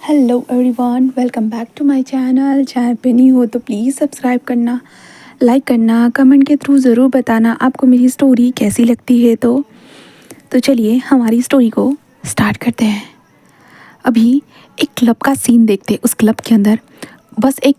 Hello everyone, welcome back to my channel. Channel पे नहीं हो तो प्लीज़ सब्सक्राइब करना, लाइक करना, कमेंट के थ्रू ज़रूर बताना आपको मेरी स्टोरी कैसी लगती है। तो चलिए हमारी स्टोरी को स्टार्ट करते हैं। अभी एक क्लब का सीन देखते। उस क्लब के अंदर बस एक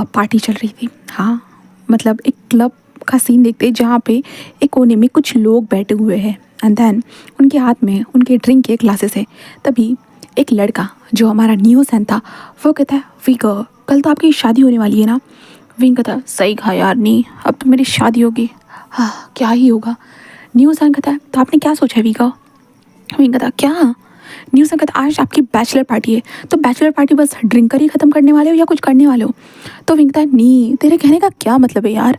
पार्टी चल रही थी। हाँ, मतलब एक क्लब का सीन देखते जहाँ पे एक कोने में कुछ लोग बैठे हुए हैं एंड देन उनके हाथ में उनके ड्रिंक के ग्लासेस है। तभी एक लड़का जो हमारा न्यू सैन था वो कहता है, वीक कल तो आपकी शादी होने वाली है ना। विंग कहता है, सही कहा यार, नहीं अब तो मेरी शादी होगी। हाँ, क्या ही होगा। न्यू सैन कहता है, तो आपने क्या सोचा है वीका। विंग कहता, क्या। न्यू सैन कहता, आज आपकी बैचलर पार्टी है तो बैचलर पार्टी बस ड्रिंक कर ही ख़त्म करने वाले हो या कुछ करने वाले हो। तो विंग कहता, नहीं तेरे कहने का क्या मतलब है यार।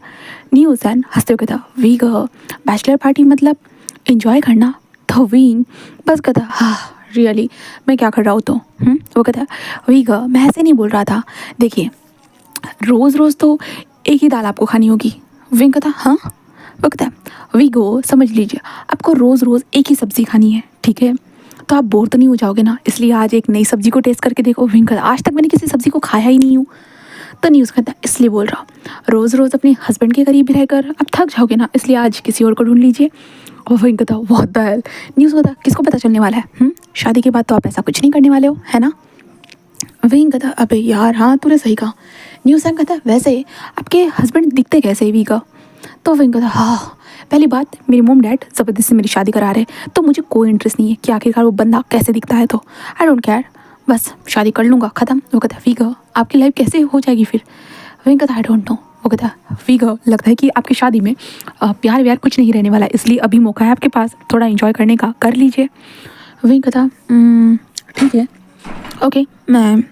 न्यू सैन हंसते हुए कहता, वीक बैचलर पार्टी मतलब इंजॉय करना। तो विंग बस कहता, हाँ रियली मैं क्या कर रहा हूँ तो। वो कहता है, वीक मैं ऐसे नहीं बोल रहा था, देखिए रोज़ रोज़ तो एक ही दाल आपको खानी होगी। विंग कहता, हाँ। वो कहता है, वीगो समझ लीजिए आपको रोज़ रोज़ एक ही सब्ज़ी खानी है, ठीक है, तो आप बोर तो नहीं हो जाओगे ना, इसलिए आज एक नई सब्ज़ी को टेस्ट करके देखो। विंग कहता, आज तक मैंने किसी सब्ज़ी को खाया ही नहीं हूँ। तो न्यूज़ कहता, इसलिए बोल रहा हूँ, रोज़ रोज़ अपने हस्बैंड के करीब रहकर आप थक जाओगे ना, इसलिए आज किसी और को ढूंढ लीजिए। और विंग कहता, व्हाट द हेल। न्यूज़ कहता, किसको पता चलने वाला है, शादी के बाद तो आप ऐसा कुछ नहीं करने वाले हो, है ना। विंग कहता, अबे यार हाँ तूने सही कहा। न्यूज़ कहता, वैसे आपके हस्बैंड दिखते कैसे वी का। तो विंग कहता, हाँ पहली बात मेरी मोम डैड ज़बरदस्ती से मेरी शादी करा रहे, तो मुझे कोई इंटरेस्ट नहीं है कि आखिरकार वो बंदा कैसे दिखता है, तो आई डोंट केयर, बस शादी कर लूँगा ख़त्म। वो कहता, वीक आपकी लाइफ कैसे हो जाएगी फिर। विंग कहता, आई डोंट नो। वो कहता, वीक लगता है कि आपकी शादी में प्यार व्यार कुछ नहीं रहने वाला है, इसलिए अभी मौका है आपके पास थोड़ा इंजॉय करने का, कर लीजिए। विंग कहता, ठीक है ओके मैं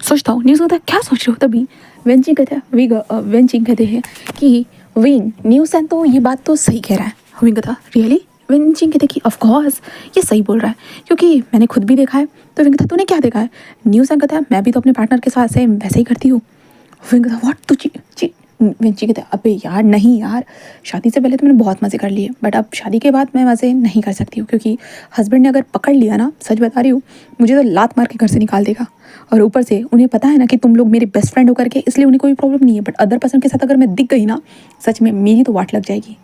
सोचता हूँ। न्यूज़ कहता है, क्या सोच रहे हो। तभी वेंचिंग कहता है, वेंचिंग कहते हैं कि विंग न्यूज़ सैन तो ये बात तो सही कह रहा है। विंग कहता, रियली। वेंचिंग कहते कि ऑफ कोर्स ये सही बोल रहा है क्योंकि मैंने खुद भी देखा है। तो विंग कहता, तूने क्या देखा है। न्यूज़ सैन कहता है, मैं भी तो अपने पार्टनर के साथ सेम वैसे ही करती हूँ। विंग कहता, व्हाट तू वेंची कहता है, अबे यार नहीं यार, शादी से पहले तो मैंने बहुत मज़े कर लिए बट अब शादी के बाद मैं मज़े नहीं कर सकती हूँ क्योंकि हस्बैंड ने अगर पकड़ लिया ना, सच बता रही हूँ, मुझे तो लात मार के घर से निकाल देगा। और ऊपर से उन्हें पता है ना कि तुम लोग मेरे बेस्ट फ्रेंड होकर के, इसलिए उन्हें कोई प्रॉब्लम नहीं है, बट अदर पर्सन के साथ अगर मैं दिख गई ना, सच में मेरी तो वाट लग जाएगी।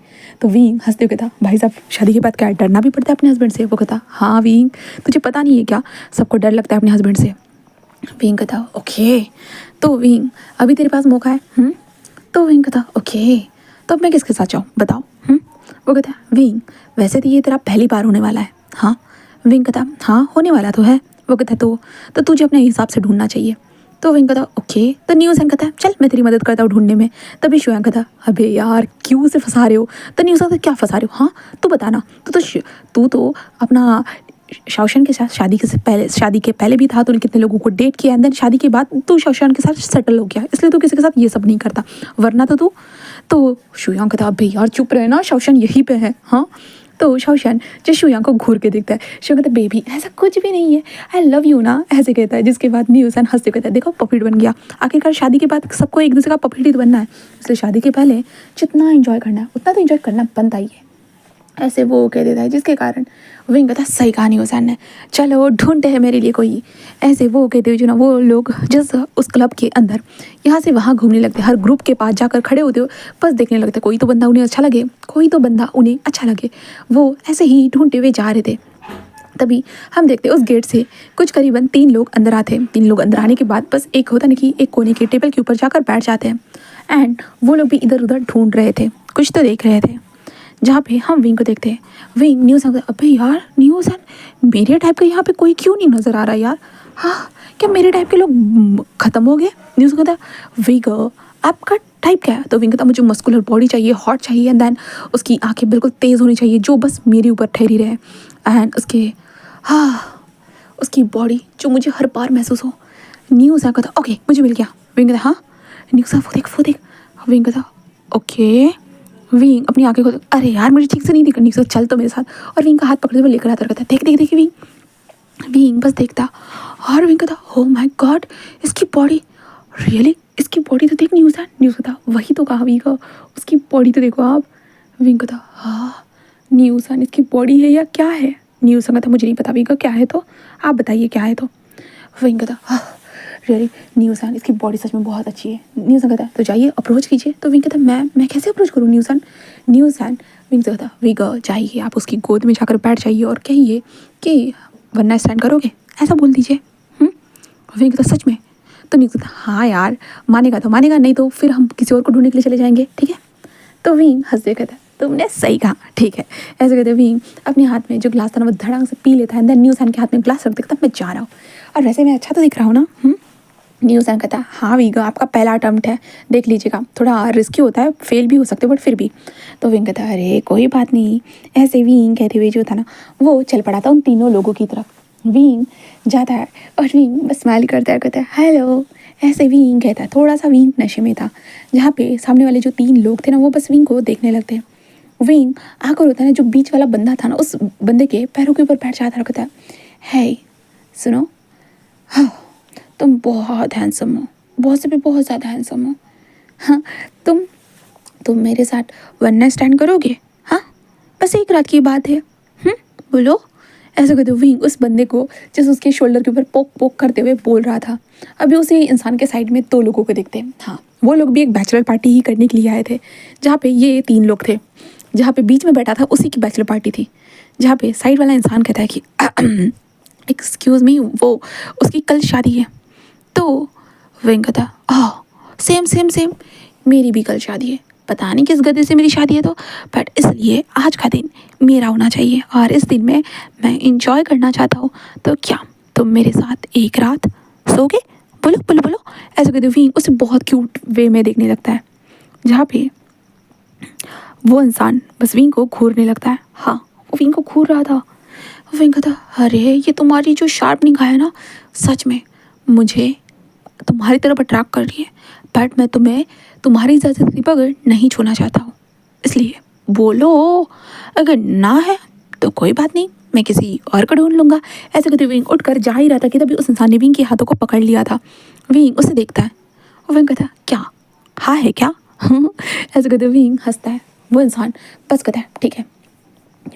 तो वींग हंसते हुए कहता, भाई साहब शादी के बाद क्या डरना भी पड़ता है अपने हस्बैंड से। वो कहता, हाँ वींग तुझे पता नहीं है क्या, सबको डर लगता है अपने हस्बैंड से। विंग कहता, ओके तो विंग अभी तेरे पास मौका है। तो विंग कहता, ओके तो अब मैं किसके साथ जाऊँ बताओ। वो कहता, विंग वैसे तो ये तेरा पहली बार होने वाला है। हाँ। विंग कहता, हाँ होने वाला तो है। वो कहता, तो तुझे अपने हिसाब से ढूंढना चाहिए। तो विंग कहता, ओके। तो न्यूज़ कहता है, चल मैं तेरी मदद करता हूँ ढूंढने में। तभी शुयांग कहता, अबे यार क्यों उसे फंसा रहे हो। तो न्यूज़ कहता, क्या फंसा रहे हो, हाँ तू बताना। तू तो अपना शौशन के साथ शादी के पहले भी था, तूने कितने लोगों को डेट किया, एंड देन शादी के बाद तू शौशन के साथ सेटल हो गया, इसलिए तू किसी के साथ ये सब नहीं करता, वरना तो तू। तो शुयांग कहता, अबे यार चुप रहे ना, शौशन यहीं पे है। हाँ। तो शौशन जो शुयांग को घूर के देखता है, शुयांग कहता, बेबी ऐसा कुछ भी नहीं है, आई लव यू ना, ऐसे कहता है। जिसके बाद न्यूज़न हंसते कहता है, देखो पपीट बन गया। आखिरकार शादी के बाद सबको एक दूसरे का पपीट ही तो बनना है, इसलिए शादी के पहले जितना इंजॉय करना है उतना तो इंजॉय करना बनता ही है। ऐसे वो कह देता है, जिसके कारण विंग कहता, सही कहानी हुसैन ने, चलो ढूंढते हैं मेरे लिए कोई। ऐसे वो कहते हुए जो ना वो लोग जिस उस क्लब के अंदर यहाँ से वहाँ घूमने लगते, हर ग्रुप के पास जाकर खड़े होते हो, बस देखने लगते, कोई तो बंदा उन्हें अच्छा लगे, कोई तो बंदा उन्हें अच्छा लगे। वो ऐसे ही ढूंढते हुए जा रहे थे। तभी हम देखते उस गेट से कुछ करीबन 3 लोग अंदर आते हैं। 3 लोग अंदर आने के बाद बस एक होता ना कि एक कोने के टेबल के ऊपर जाकर बैठ जाते हैं, एंड वो लोग भी इधर उधर ढूंढ रहे थे, कुछ तो देख रहे थे। जहाँ पे हम विंग को देखते हैं, विंग न्यूज़ अबे यार न्यूज़ मेरे टाइप का यहाँ पे कोई क्यों नहीं नज़र आ रहा यार। हाँ, क्या मेरे टाइप के लोग ख़त्म हो गए। न्यूज़ कहता, विंग आपका टाइप क्या है। तो विंग कहता, मुझे मस्कुलर बॉडी चाहिए, हॉट चाहिए, एंड देन उसकी आंखें बिल्कुल तेज़ होनी चाहिए जो बस मेरे ऊपर ठहरी रहे, एंड उसके हाँ उसकी बॉडी जो मुझे हर बार महसूस हो। न्यूज़ कहता, ओके मुझे मिल गया। विंग कहता, हाँ। न्यूज़ वो देख। विंग कहता, ओके। विंग अपनी आंखें खोल, अरे यार मुझे ठीक से नहीं दिख रही, चल तो मेरे साथ। और विंग का हाथ पकड़ते हुए लेकर आता रहता है, देख देख देख विंग। विंग बस देखता, और विंग कहता, ओ माय गॉड इसकी बॉडी, रियली इसकी बॉडी तो देख। न्यूज़ कहता, वही तो कहा विंग, उसकी बॉडी तो देखो आप। विंग कहता, हाँ न्यूज़ इसकी बॉडी है या क्या है। न्यूज़ कहता, मुझे नहीं पता विंग क्या है, तो आप बताइए क्या है। तो विंग कहता हाँ रियली न्यूसन, इसकी बॉडी सच में बहुत अच्छी है। न्यूसन कहता है तो जाइए अप्रोच कीजिए। तो विंग कहता मैं कैसे अप्रोच करूँ न्यूसन। विंग से कहता विंग जाइए आप उसकी गोद में जाकर बैठ जाइए और कहिए कि वन नाइट स्टैंड करोगे, ऐसा बोल दीजिए। विंग कहता सच में। तो न्यूज कहता हाँ यार मानेगा तो मानेगा, नहीं तो फिर हम किसी और को ढूंढने के लिए चले जाएंगे, ठीक है। तो विंग हंसते कहता तुमने सही कहा, ठीक है। ऐसे कहते विंग अपने हाथ में जो ग्लास था ना वो धड़ांग से पी लेता है। देन न्यूसन के हाथ में ग्लास रख देता मैं जा रहा हूँ, और वैसे मैं अच्छा तो दिख रहा हूँ ना। न्यूसन कहता हाँ विंग आपका पहला अटेम्प्ट है, देख लीजिएगा, थोड़ा रिस्की होता है, फेल भी हो सकते हो बट फिर भी। तो विंग कहता अरे कोई बात नहीं। ऐसे विंग कहते हुए जो था ना वो चल पड़ा था उन तीनों लोगों की तरफ। विंग जाता है और विंग बस स्माइल करता है, कहता है हेलो। ऐसे विंग कहता है, थोड़ा सा विंग नशे में था, जहाँ पे सामने वाले जो तीन लोग थे ना वो बस विंग को देखने लगते हैं। विंग आकर होता है ना जो बीच वाला बंदा था ना उस बंदे के पैरों के ऊपर बैठ जाता है, कहता है हे सुनो, हाँ तुम बहुत हैंडसम हो, बहुत से भी बहुत ज़्यादा हैंडसम हो। हाँ तुम मेरे साथ वन नाइट स्टैंड करोगे। हाँ बस एक रात की बात है, बोलो। ऐसा कहते हुए विंग उस बंदे को जैसे उसके शोल्डर के ऊपर पोक पोक करते हुए बोल रहा था। अभी उसी इंसान के साइड में दो लोगों को देखते हैं। हाँ वो लोग भी एक बैचलर पार्टी ही करने के लिए आए थे, जहाँ पे ये तीन लोग थे। जहाँ पे बीच में बैठा था उसी की बैचलर पार्टी थी। जहाँ पे साइड वाला इंसान कहता है कि एक्सक्यूज़ मी वो उसकी कल शादी है। तो विंग कहता सेम सेम सेम, मेरी भी कल शादी है, पता नहीं किस गधे से मेरी शादी है तो, बट इसलिए आज का दिन मेरा होना चाहिए और इस दिन में मैं इंजॉय करना चाहता हूँ। तो क्या तुम मेरे साथ एक रात सोगे, बोलो बोलो बोलो। ऐसे कहते विंग उसे बहुत क्यूट वे में देखने लगता है, जहाँ पे वो इंसान बस विंग को घूरने लगता है। हाँ वो विंग को घूर रहा था। विंग कहता अरे ये तुम्हारी जो शार्प निगाह है ना सच में मुझे तुम्हारी तरफ अट्रैक्ट कर रही है, बट मैं तुम्हें तुम्हारी इजाज़त के बगैर नहीं छूना चाहता हूँ, इसलिए बोलो। अगर ना है तो कोई बात नहीं, मैं किसी और को ढूंढ लूँगा। ऐसे कहते विंग उठकर जा ही रहा था कि तभी उस इंसान ने विंग के हाथों को पकड़ लिया था। विंग उसे देखता है और विंग कहता क्या हाँ है क्या। ऐसे कहते विंग हंसता है। वो इंसान बस कहता है ठीक है।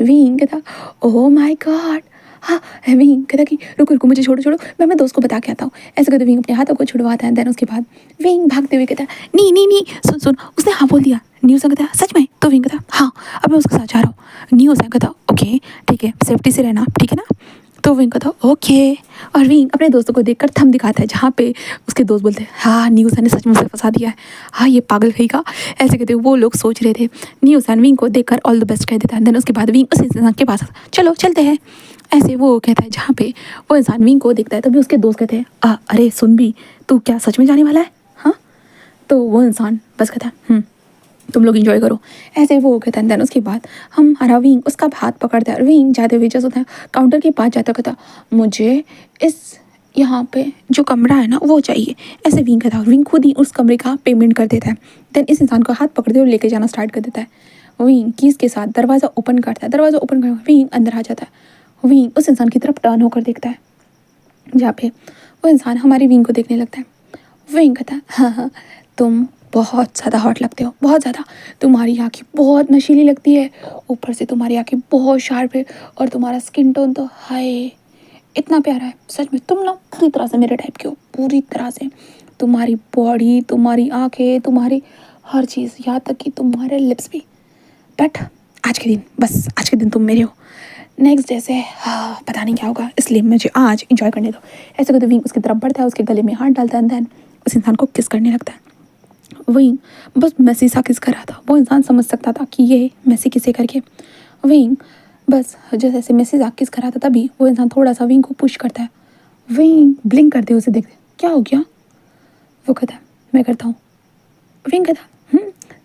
विंग कहता ओह माय गॉड। हाँ विंग कहता कि रुको रुको मुझे छोड़ो छोड़ो, मैं अपने दोस्त को बता के आता हूँ। ऐसे कहते विंग अपने हाथों को छुड़वाता है। देन उसके बाद विंग भागते हुए कहता है नहीं नहीं नहीं सुन सुन, उसने हाँ बोल दिया। न्यूसन कहता सच में। तो विंग कहता हाँ अब मैं उसके साथ जा रहा हूँ। न्यूसन कहता ओके ठीक है सेफ्टी से रहना, ठीक है ना। तो विंग कहता ओके, और विंग अपने दोस्तों को देखकर थम दिखाता है, जहाँ पे उसके दोस्त बोलते हैं हाँ न्यूसन ने सच में उसे फंसा दिया है, हाँ ये पागल कहीं का। ऐसे कहते वो लोग सोच रहे थे। न्यूसन विंग को देखकर ऑल द बेस्ट कह देता है। देन उसके बाद विंग उस इंसान के पास चलो चलते हैं, ऐसे वो कहता है। जहाँ पे वो इंसान विंग को देखता है तभी उसके दोस्त कहते हैं अरे सुन भी, तू क्या सच में जाने वाला है। हाँ तो वो इंसान बस कहता है तुम लोग इंजॉय करो, ऐसे वो कहता है। देन उसके बाद हमारा विंग उसका हाथ पकड़ता है और विंग जाते हुए जैसे होता है काउंटर के पास जाता कहता मुझे इस यहाँ पे जो कमरा है ना वो चाहिए। ऐसे विंग कहता है, विंग खुद ही उस कमरे का पेमेंट कर देता है। देन इस इंसान को हाथ पकड़ते हुए लेके जाना स्टार्ट कर देता है। विंग कीज के साथ दरवाज़ा ओपन करता है, दरवाज़ा ओपन कर विंग अंदर आ जाता है। विंग उस इंसान की तरफ टर्न होकर देखता है, जहाँ पे वो इंसान हमारी विंग को देखने लगता है। विंग कहता है हाँ तुम बहुत ज़्यादा हॉट लगते हो, बहुत ज़्यादा, तुम्हारी आँखें बहुत नशीली लगती है, ऊपर से तुम्हारी आँखें बहुत शार्प है और तुम्हारा स्किन टोन तो हाय इतना प्यारा है। सच में तुम ना पूरी तरह से मेरे टाइप के हो, पूरी तरह से। तुम्हारी बॉडी, तुम्हारी आँखें, तुम्हारी हर चीज़, यहाँ तक कि तुम्हारे लिप्स भी। बट आज के दिन, बस आज के दिन तुम मेरे हो, नेक्स्ट डे से हाँ पता नहीं क्या होगा, इसलिए मुझे आज इंजॉय करने दो। ऐसे करते विंग उसकी तरफ बढ़ता है, उसके गले में हाथ डालता है। देन उस इंसान को किस करने लगता है। विंग बस मैसी सा किस कर रहा था, वो इंसान समझ सकता था कि ये मैसी किसे करके। विंग बस जैसे जैसे मैसी सा किस कर रहा था तभी वो इंसान थोड़ा सा विंग को पुश करता है। विंग ब्लिंक करते उसे देखते क्या हो गया। वो कहता है मैं करता हूँ। विंग कहता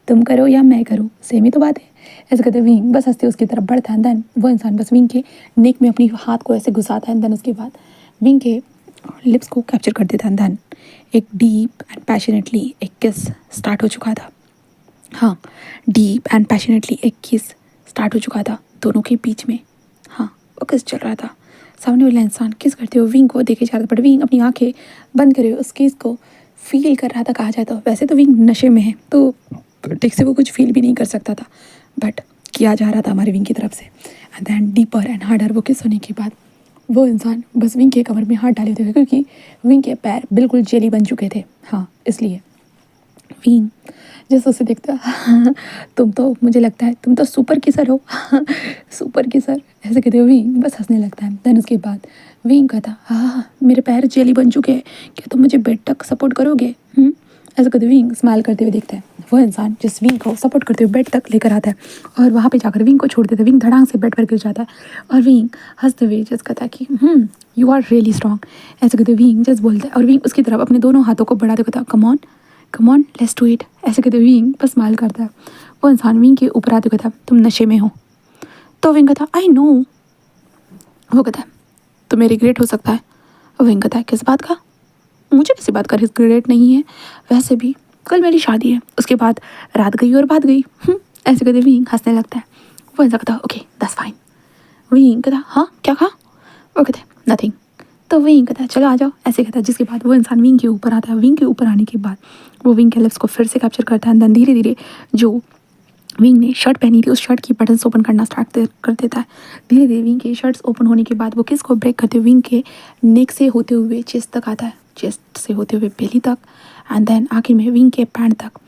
तुम करो या मैं करूँ सेम ही तो बात है। ऐसे कहते विंग बस हंसते उसकी तरफ बढ़ता है। देन वो इंसान बस विंग के नेक में अपनी हाथ को ऐसे घुसाता है। देन उसके बाद विंग के लिप्स को कैप्चर कर देता है। देन एक डीप एंड पैशनेटली एक किस स्टार्ट हो चुका था। हाँ डीप एंड पैशनेटली एक किस स्टार्ट हो चुका था दोनों के बीच में। हाँ वो किस चल रहा था, सामने वाला इंसान किस करते हुए विंग को देखे जा रहा था, बट विंग अपनी आंखें बंद करे उस किस को फील कर रहा था। कहा जाए तो वैसे तो विंग नशे में है तो ठीक से वो कुछ फील भी नहीं कर सकता था, बट किया जा रहा था हमारे विंग की तरफ से। And then deeper and harder वो किस होने के बाद वो इंसान बस विंग के कमर में हाथ डाले हुए थे क्योंकि विंग के पैर बिल्कुल जेली बन चुके थे। हाँ, इसलिए विंग जैसे उसे देखता तुम तो, मुझे लगता है तुम तो सुपर किसर हो। सुपर किसर ऐसे कहते हो विंग बस हंसने लगता है। देन उसके बाद विंग कहता हाँ मेरे पैर जेली बन चुके हैं, क्या तुम मुझे बेड तक सपोर्ट करोगे? ऐसे कहते विंग स्माइल करते हुए देखता है। वो इंसान जिस विंग को सपोर्ट करते हुए बेड तक लेकर आता है और वहाँ पे जाकर विंग को छोड़ देता है। विंग धड़ांग से बेड पर गिर जाता है और विंग हंसते हुए जस्ट कहता है कि यू आर रियली स्ट्रॉन्ग। ऐसे कहते विंग जस्ट बोलता है और विंग उसकी तरफ अपने दोनों हाथों को बढ़ाते कहता come on let's do it. ऐसे कहते विंग बस स्माइल करता है। वो इंसान विंग के ऊपर आते कहता तुम नशे में हो। तो विंग कहता आई नो। वो कहता है तुम्हें रिग्रेट हो सकता है। विंग कहता है किस बात का? मुझे किसी बात का रिग्रेट नहीं है, वैसे भी कल मेरी शादी है, उसके बाद रात गई और बात गई। ऐसे कहते विंग हंसने लगता है। वो ऐसा कहता ओके दैट्स फाइन। विंग कहता हाँ क्या कहा? वो कहते नथिंग। तो विंग कहता है चलो आ जाओ। ऐसे कहता है जिसके बाद वो इंसान विंग के ऊपर आता है। विंग के ऊपर आने के बाद वो विंग के लिप्स को फिर से कैप्चर करता है। देन धीरे धीरे जो विंग ने शर्ट पहनी थी उस शर्ट की बटन्स ओपन करना स्टार्ट कर देता है। धीरे धीरे विंग के शर्ट्स ओपन होने के बाद वो किस को ब्रेक करते हुए विंग के नेक से होते हुए चेस्ट तक आता है, चेस्ट से होते हुए बेली तक एंड देन आखिर में विंग के पैंट तक।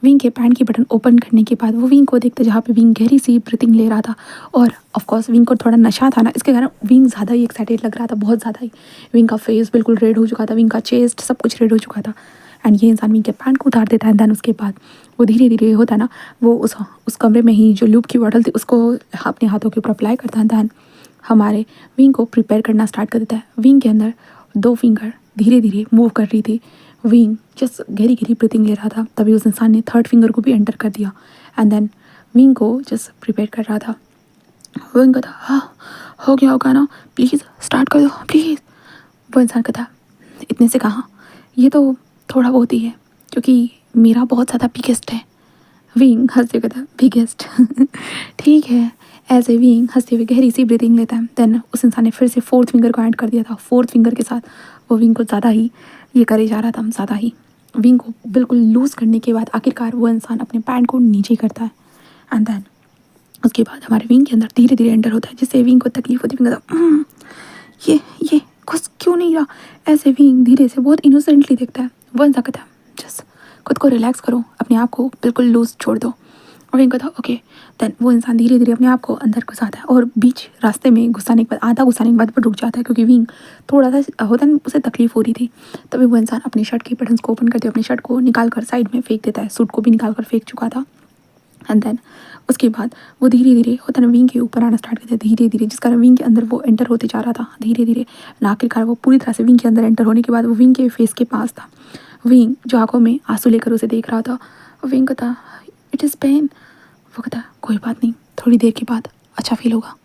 विंग के पैंट की बटन ओपन करने के बाद वो विंग को देखते जहाँ पे विंग गहरी सी ब्रीथिंग ले रहा था और ऑफकोर्स विंग को थोड़ा नशा था ना, इसके कारण विंग ज़्यादा ही एक्साइटेड लग रहा था, बहुत ज़्यादा ही। विंग का फेस बिल्कुल रेड हो चुका था, विंग का चेस्ट सब कुछ रेड हो चुका था एंड ये इंसान विंग के पैंट को उतार देता है। देन उसके बाद वो धीरे धीरे होता है ना, वो उस कमरे में ही जो लूप की बॉटल थी उसको अपने हाथों के ऊपर अप्लाई करता है। देन हमारे विंग को प्रिपेयर करना स्टार्ट कर देता है। विंग के अंदर 2 फिंगर धीरे धीरे मूव कर रही थी। विंग जस्ट गहरी गहरी ब्रीथिंग ले रहा था, तभी उस इंसान ने 3rd फिंगर को भी एंटर कर दिया एंड देन विंग को जस्ट प्रिपेयर कर रहा था। विंग कहता हाँ हो गया होगा ना, प्लीज़ स्टार्ट कर दो प्लीज़। वो इंसान कहता इतने से कहाँ, ये तो थोड़ा बहुत ही है क्योंकि मेरा बहुत ज़्यादा बिगेस्ट है। विंग हंसते कहता बिगेस्ट। ठीक है। ऐसे विंग हंसते हुए गहरी सी ब्रीथिंग लेता है। देन उस इंसान ने फिर से 4th फिंगर को ऐड कर दिया था। 4th फिंगर के साथ वो विंग को ज़्यादा ही ये करे जा रहा था, ज़्यादा ही विंग को बिल्कुल लूज़ करने के बाद आखिरकार वो इंसान अपने पैंट को नीचे करता है एंड देन उसके बाद हमारे विंग के अंदर धीरे धीरे एंटर होता है, जिससे विंग को तकलीफ होती है। विंग ये घुस क्यों नहीं रहा? ऐसे विंग धीरे से बहुत इनोसेंटली देखता है। वो इंसान कहता है जस्ट खुद को रिलैक्स करो, अपने आप को बिल्कुल लूज छोड़ दो। और विंग कहता ओके। देन वो इंसान धीरे धीरे अपने आप को अंदर घुसाता है और बीच रास्ते में घुसाने के बाद आधा घुसाने के बाद वो रुक जाता है क्योंकि विंग थोड़ा सा होता है उसे तकलीफ हो रही थी। तभी वो इंसान अपनी शर्ट के बटन्स को ओपन करते हुए अपनी शर्ट को निकाल कर साइड में फेंक देता है। सूट को भी निकाल कर फेंक चुका था एंड देन उसके बाद वो धीरे धीरे होता है ना विंग के ऊपर आना स्टार्ट करते धीरे धीरे, जिस कारण विंग के अंदर वो एंटर होते जा रहा था धीरे धीरे। आखिरकार वो पूरी तरह से विंग के अंदर एंटर होने के बाद वो विंग के फेस के पास था। विंग जो आंखों में आंसू लेकर उसे देख रहा था। विंग कहता इट इज़ पेन। वो कहता कोई बात नहीं, थोड़ी देर के बाद अच्छा फील होगा।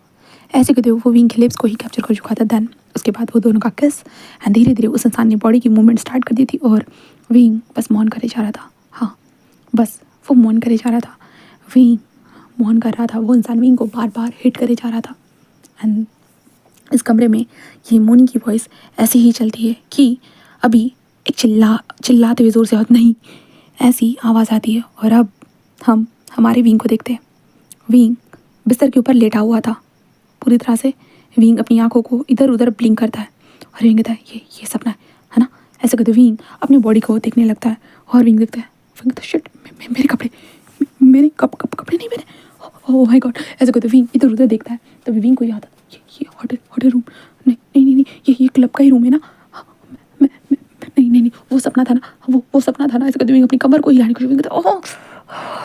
ऐसे कहते हुए वो विंग के लिप्स को ही कैप्चर कर चुका था। देन उसके बाद वो दोनों का किस एंड धीरे धीरे उस इंसान ने बॉडी की मूवमेंट स्टार्ट कर दी थी और विंग बस मौन करे जा रहा था। हाँ बस वो मौन करे जा रहा था। विंग मौन कर रहा था, वो इंसान विंग को बार बार हिट करे जा रहा था एंड इस कमरे में ये मोनी की वॉइस ऐसी ही चलती है कि अभी एक चिल्लाते हुए ज़ोर से और नहीं ऐसी आवाज़ आती है और अब हम हमारे विंग को देखते हैं। विंग बिस्तर के ऊपर लेटा हुआ था पूरी तरह से। विंग अपनी आंखों को इधर उधर ब्लिंक करता है और विंग कहता है ये सपना है ना। ऐसे कहते विंग अपनी बॉडी को देखने लगता है और विंग देखता है। विंग कहता शिट मेरे कपड़े, मेरे कपड़े नहीं मेरे, ओह माय गॉड। ऐसे कहते विंग इधर उधर देखता है। तभी विंग को याद आता ये होटल रूम नहीं ये क्लब का ही रूम है ना। नहीं वो सपना था ना, वो सपना था ना। ऐसे कहते विंग अपनी कमर को हिलाने की कोशिश करता है। ओह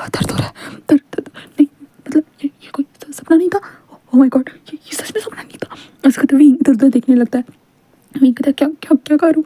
दर्द हो रहा है, दर्द नहीं, मतलब ये कोई सपना नहीं था। ओह माय गॉड ये सच में सपना नहीं था। ऐसे कहते विंग इधर उधर देखने लगता है। विंग कहता है क्या करूँ,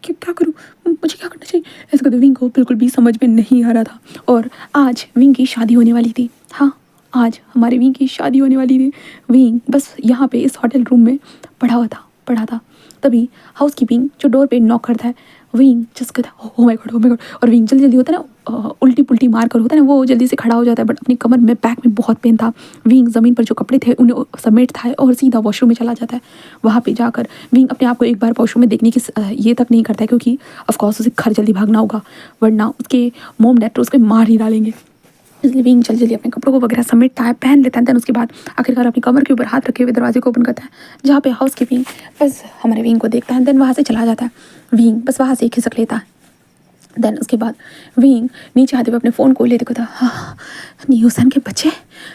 क्या करूँ, मुझे क्या करना चाहिए। ऐसे कहते विंग को बिल्कुल भी समझ में नहीं आ रहा था और आज विंग की शादी होने वाली थी। हाँ आज हमारे विंग की शादी होने वाली थी। विंग बस यहाँ पे इस होटल रूम में पड़ा था। तभी हाउस कीपिंग जो डोर पे नॉक करता है। विंग जस्ट कहता है ओह माय गॉड। और विंग जल्दी होता है ना उल्टी पुल्टी मार कर होता है ना, वो जल्दी से खड़ा हो जाता है बट अपनी कमर में बैक में बहुत पेन था। विंग ज़मीन पर जो कपड़े थे उन्हें समेटता है और सीधा वॉशरूम में चला जाता है। वहाँ पे जाकर विंग अपने आप को एक बार वॉशरूम में देखने की ये तक नहीं करता है क्योंकि ऑफकोर्स उसे घर जल्दी भागना होगा वरना उसके मोम डैड उसको मार ही डालेंगे। इसलिए विंग जल्दी जल्दी अपने कपड़ों को वगैरह समेटता है, पहन लेता है। देन उसके बाद आखिरकार अपनी कमर के ऊपर हाथ रखे हुए दरवाजे को ओपन करता है, जहाँ पे हाउस कीपिंग बस हमारे विंग को देखता है। देन वहाँ से चला जाता है। विंग बस वहाँ से खिसक लेता है। देन उसके बाद विंग नीचे आते हुए अपने फ़ोन को लेते कहता, हाँ न्यूसन के बच्चे,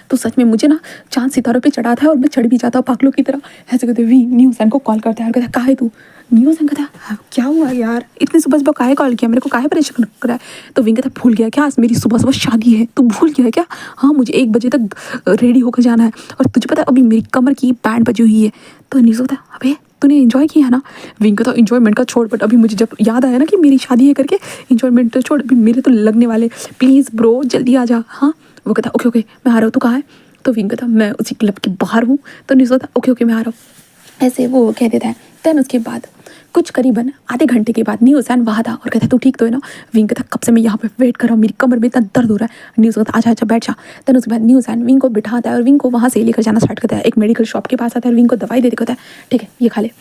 तो सच में मुझे ना चांद सितारों पे चढ़ाता है और मैं चढ़ भी जाता हूँ पागलों की तरह। ऐसे कहते विंग न्यूसन को कॉल करता है और कहता कहाँ है तू। न्यूसन कहता हाँ, क्या हुआ यार, इतनी सुबह सुबह काहे कॉल किया, मेरे को काहे परेशान कर रहा है। तो विंग कहता भूल गया क्या, आज मेरी सुबह सुबह शादी है, तू भूल गया क्या। हाँ मुझे 1 बजे तक रेडी होकर जाना है, और तुझे पता है अभी मेरी कमर की बैंड बजी हुई है। तो न्यूज़ कहता अबे तूने इन्जॉय किया है ना। विंग का तो इन्जॉयमेंट का छोड़, बट अभी मुझे जब याद आया ना कि मेरी शादी है करके, इन्जॉयमेंट तो छोड़, अभी मेरे तो लगने वाले, प्लीज़ ब्रो जल्दी आ जा। हाँ वो कहता ओके ओके मैं आ रहा हूँ, तू कहाँ है। तो विंग कहता मैं उसी क्लब के बाहर हूँ। तो न्यूज़ कहता ओके ओके मैं आ रहा हूँ, ऐसे वो कह देता है। देन उसके बाद कुछ करीबन आधे घंटे के बाद न्यूज़ वहाँ था और कहता तू ठीक तो है ना। विंग कहता कब से मैं यहाँ पे वेट कर रहा हूँ, मेरी कमर में इतना दर्द हो रहा है। न्यूज़ कहता आजा आजा बैठ जा। देन उसके बाद न्यूज़ विंग को बिठाता है और विंग को वहाँ से लेकर जाना स्टार्ट करता है। एक मेडिकल शॉप के पास आता है और विंग को दवाई देते कहता है ठीक है ये खा ले।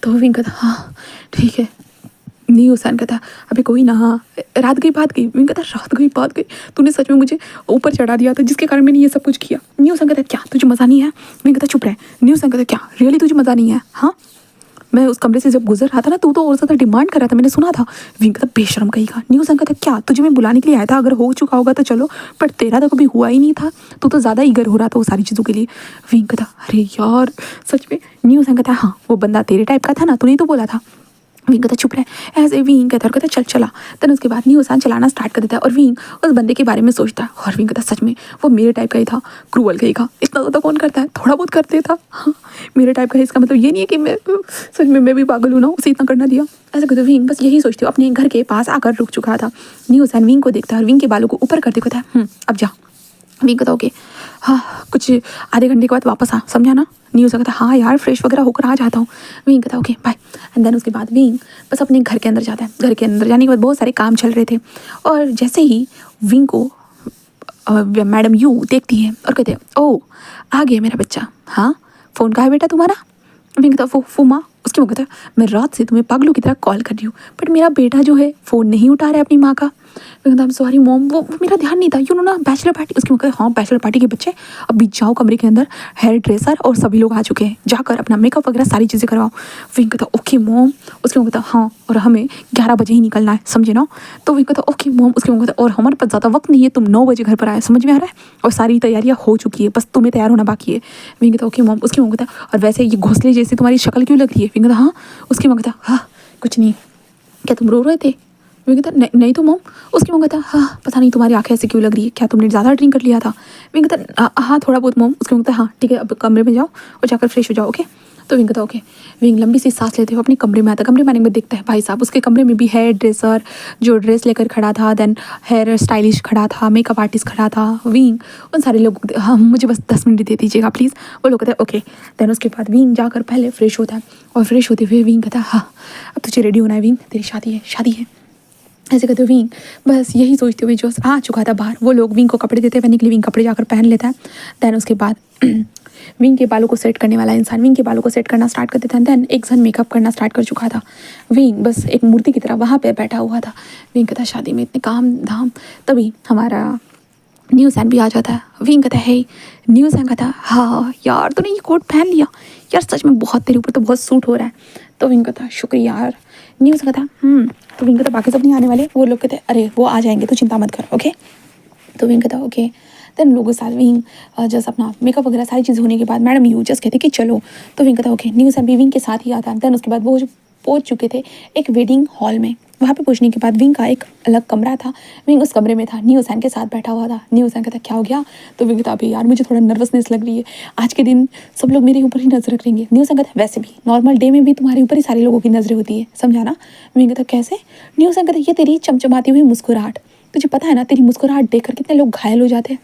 तो विंग कहता हाँ ठीक है। न्यूज़ कहता अभी कोई ना, हाँ रात गई बात गई। विंग कहता रात गई बात गई, तूने सच में मुझे ऊपर चढ़ा दिया था जिसके कारण मैंने ये सब कुछ किया। न्यूज़ कहता क्या तुझे मज़ा नहीं है। विंग कहता चुप रहे। न्यूज़ कहता क्या रियली तुझे मज़ा नहीं है। हाँ मैं उस कमरे से जब गुजर रहा था ना, तू तो और ज़्यादा डिमांड कर रहा था, मैंने सुना था। विंग कहता बेशरम कहीं का। न्यूज़ कहता क्या तुझे मैं बुलाने के लिए आया था, अगर हो चुका होगा तो चलो, पर तेरा तो कभी हुआ ही नहीं था, तू तो ज़्यादा ईगर हो रहा था वो सारी चीज़ों के लिए। विंग कहता अरे यार सच में। न्यूज़ कहता हाँ वो बंदा तेरे टाइप का था ना, तूने तो बोला था। विंग कहता चुप रहे। ऐसे विंग कहता और कहता चल चला। देन उसके बाद न्यूज़ चलाना स्टार्ट कर देता है और विंग उस बंदे के बारे में सोचता है। और विंग कहता सच में वो मेरे टाइप का ही था, क्रूअल का ही था, इतना ज़्यादा कौन करता है, थोड़ा बहुत करते था। हाँ मेरे टाइप का है, इसका मतलब ये नहीं है कि मैं सच में मैं भी पागल हूँ ना, उसे इतना करना दिया। ऐसा कहते विंग बस यही सोचती हूँ। अपने घर के पास आकर रुक चुका था। न्यूज़ विंग को देखता है और विंग के बालों को ऊपर करते कहता है अब जा। विंग कहता ओके हाँ कुछ आधे घंटे के बाद वापस आ, समझा ना। न्यूज़ कहता हाँ यार फ्रेश वगैरह होकर आ जाता हूँ। विंग कहता ओके बाय। एंड देन उसके बाद विंग बस अपने घर के अंदर जाता है। घर के अंदर जाने के बाद बहुत सारे काम चल रहे थे, और जैसे ही विंग को मैडम यू देखती है और कहते हैं ओ आ गया मेरा बच्चा। हाँ फ़ोन कहाँ है बेटा तुम्हारा। विंग कहता वो माँ। उसकी माँ कहता मैं रात से तुम्हें पागलों की तरह कॉल कर रही हूँ, बट मेरा बेटा जो है फ़ोन नहीं उठा रहा है अपनी माँ का। विंग कहता सॉरी मॉम, वो मेरा ध्यान नहीं था, यू नो ना बैचलर पार्टी। उसकी माँ कहता हाँ बैचलर पार्टी के बच्चे अभी जाओ कमरे के अंदर, हेयर ड्रेसर और सभी लोग आ चुके हैं, जाकर अपना मेकअप वगैरह सारी चीज़ें करवाओ। विंग कहता ओके मॉम। उसकी माँ कहता हाँ और हमें 11 बजे ही निकलना है, समझे ना। तो विंग कहता ओके मॉम। उसकी माँ कहता और हमारे पास ज़्यादा वक्त नहीं है, तुम 9 बजे घर पर आए, समझ में आ रहा है, और सारी तैयारियाँ हो चुकी है, बस तुम्हें तैयार होना बाकी है। विंग कहता ओके मॉम। उसकी माँ कहता और वैसे ये घोंसले जैसी तुम्हारी शक्ल क्यों लग रही है। विंग कहता हाँ। उसकी माँ कहता हाँ कुछ नहीं, क्या तुम रो रहे थे। विंग कहता नहीं तो मॉम। उसकी माँ कहता हाँ पता नहीं तुम्हारी आंखें ऐसे क्यों लग रही है, क्या तुमने ज़्यादा ड्रिंक कर लिया था। विंग कहता हाँ थोड़ा बहुत मॉम। उसकी माँ कहता हाँ ठीक है अब कमरे में जाओ और जाकर फ्रेश हो जाओ ओके। तो विंग कहता ओके। विंग लंबी सी सांस लेते हुए अपने कमरे में आता। कमरे में आने में देखता है भाई साहब उसके कमरे में भी हेयर ड्रेसर जो ड्रेस लेकर खड़ा था, देन हेयर स्टाइलिश खड़ा था, मेकअप आर्टिस्ट खड़ा था। विंग उन सारे लोगों को हाँ मुझे बस 10 मिनट दे दीजिएगा प्लीज़। वो लोग कहते हैं ओके। देन उसके बाद विंग जाकर पहले फ्रेश होता है, और फ्रेश होते हुए विंग कहता हाँ अब तुझे रेडी होना है विंग, तेरी शादी है शादी है। ऐसे कहते विंग बस यही सोचते हुए जो आ चुका था बाहर, वो लोग विंग को कपड़े देते हैं पहनने के लिए। विंग कपड़े जाकर पहन लेता है। देन उसके बाद विंग के बालों को सेट करने वाला इंसान विंग के बालों को सेट करना स्टार्ट कर देता है। देन एक जन मेकअप करना स्टार्ट कर चुका था। विंग बस एक मूर्ति की तरह वहाँ पे बैठा हुआ था। विंग कहता शादी में इतने काम धाम, तभी हमारा न्यूज़ भी आ जाता है। विंग कहता है न्यूज़ कहता हाँ यार तूने ये कोट पहन लिया यार, सच में बहुत तेरे ऊपर तो बहुत सूट हो रहा है। तो विंग कहता शुक्रिया यार। न्यूज़ कहता तो विंग कहता बाकी सब नहीं आने वाले। वो लोग कहते अरे वो आ जाएंगे तो चिंता मत कर ओके। तो विंग कहता ओके। देन लोगों के साथ विंग जस्ट अपना मेकअप वगैरह सारी चीज़ होने के बाद मैडम यू जस्ट कहते कि चलो। तो विंग कहता ओके। न्यूज़ भी विंग के साथ ही आता है। देन उसके बाद वो जो पहुँच चुके थे एक वेडिंग हॉल में। वहाँ पे पहुँचने के बाद विंग का एक अलग कमरा था। विंग उस कमरे में था, न्यूज़ के साथ बैठा हुआ था। न्यूज़ कहता क्या हो गया। तो विंग कहता अभी यार मुझे थोड़ा नर्वसनेस लग रही है, आज के दिन सब लोग मेरे ऊपर ही नजर रखेंगे। न्यूज़ कहता वैसे भी नॉर्मल डे में भी तुम्हारे ऊपर ही सारे लोगों की नजरें होती है, समझा ना। विंग कहता कैसे। न्यूज़ कहता ये तेरी चमचमाती हुई मुस्कुराहट, तुझे पता है ना तेरी मुस्कुराहट देखकर कितने लोग घायल हो जाते हैं।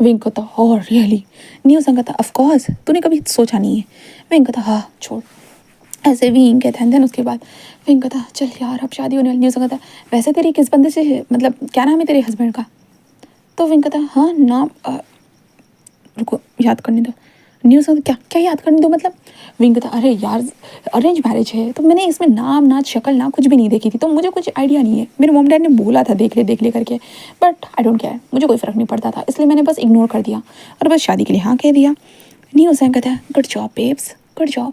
विंग कहता और रियली। न्यूज़ कहता ऑफकोर्स तूने कभी सोचा नहीं है। विंग कहता हाँ छोड़। ऐसे विंग कहता है। देन उसके बाद विंग कहता चल यार अब शादी होने वाली। न्यूज़ कहता वैसे तेरी किस बंदे से, मतलब क्या नाम है तेरे हस्बैंड का। तो विंग कहता हाँ नाम रुको याद करने दो। न्यूज़ क्या क्या याद करने दो मतलब। विंग कहता अरे यार अरेंज मैरिज है तो मैंने इसमें नाम ना शक्ल ना कुछ भी नहीं देखी थी, तो मुझे कुछ आइडिया नहीं है। मेरे मॉम डैड ने बोला था देख ले करके, बट आई डोंट केयर, मुझे कोई फ़र्क नहीं पड़ता था, इसलिए मैंने बस इग्नोर कर दिया और बस शादी के लिए हाँ कह दिया। न्यूज़ कहता है good job babes, good job.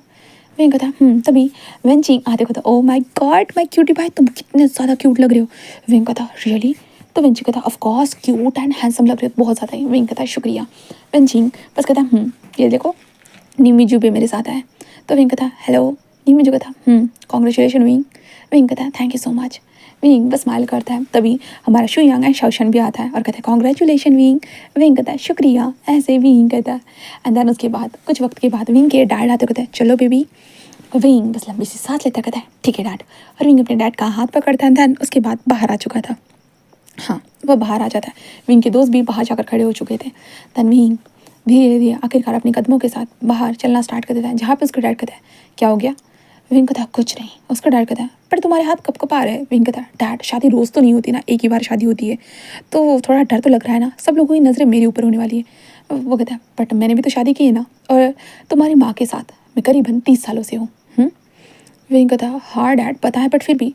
Wing कहता तभी वेंची आते कहता oh my god my cutie भाई, तुम कितने ज़्यादा क्यूट लग रहे हो। विंग कहता रियली? तो वेंची कहता of course cute and handsome लग रहे हो बहुत ज़्यादा ही। विंग कहता शुक्रिया। वेंची बस कहता ये देखो नीमीजू भी मेरे साथ आया। तो विंग कहता हेलो। नीमीजू कहता कॉन्ग्रेचुलेशन विंग। विंग कहता thank you so much. Wing बस स्माइल करता है। तभी हमारा शुयांग एंड शाओशन भी आता है और कहता है कॉन्ग्रेचुलेशन विंग। विंग कहता है शुक्रिया, ऐसे विंग कहता है। एंड देन उसके बाद कुछ वक्त के बाद विंग के डैड आते कहते हैं चलो बेबी। विंग बस लंबी सी सांस लेता कहता है ठीक है डैड, और विंग अपने डैड का हाथ पकड़ता है। देन उसके बाद बाहर आ चुका था। हाँ वो बाहर आ जाता है। विंग के दोस्त भी बाहर जाकर खड़े हो चुके थे। देन विंग धीरे धीरे आखिरकार अपने कदमों के साथ बाहर चलना स्टार्ट कर देता है, जहाँ पे उसका डैड कहता है क्या हो गया। विंग कहता कुछ नहीं। उसका डैड कहता है पर तुम्हारे हाथ कब कब आ रहे हैं। विंग कहता है डैड शादी रोज़ तो नहीं होती ना, एक ही बार शादी होती है, तो थोड़ा डर तो लग रहा है ना, सब लोगों की नज़रें मेरे ऊपर होने वाली है। वो कहता है बट मैंने भी तो शादी की है ना, और तुम्हारी माँ के साथ मैं करीबन 30 सालों से हूँ। विंग कहता हाँ डैड पता है, बट फिर भी।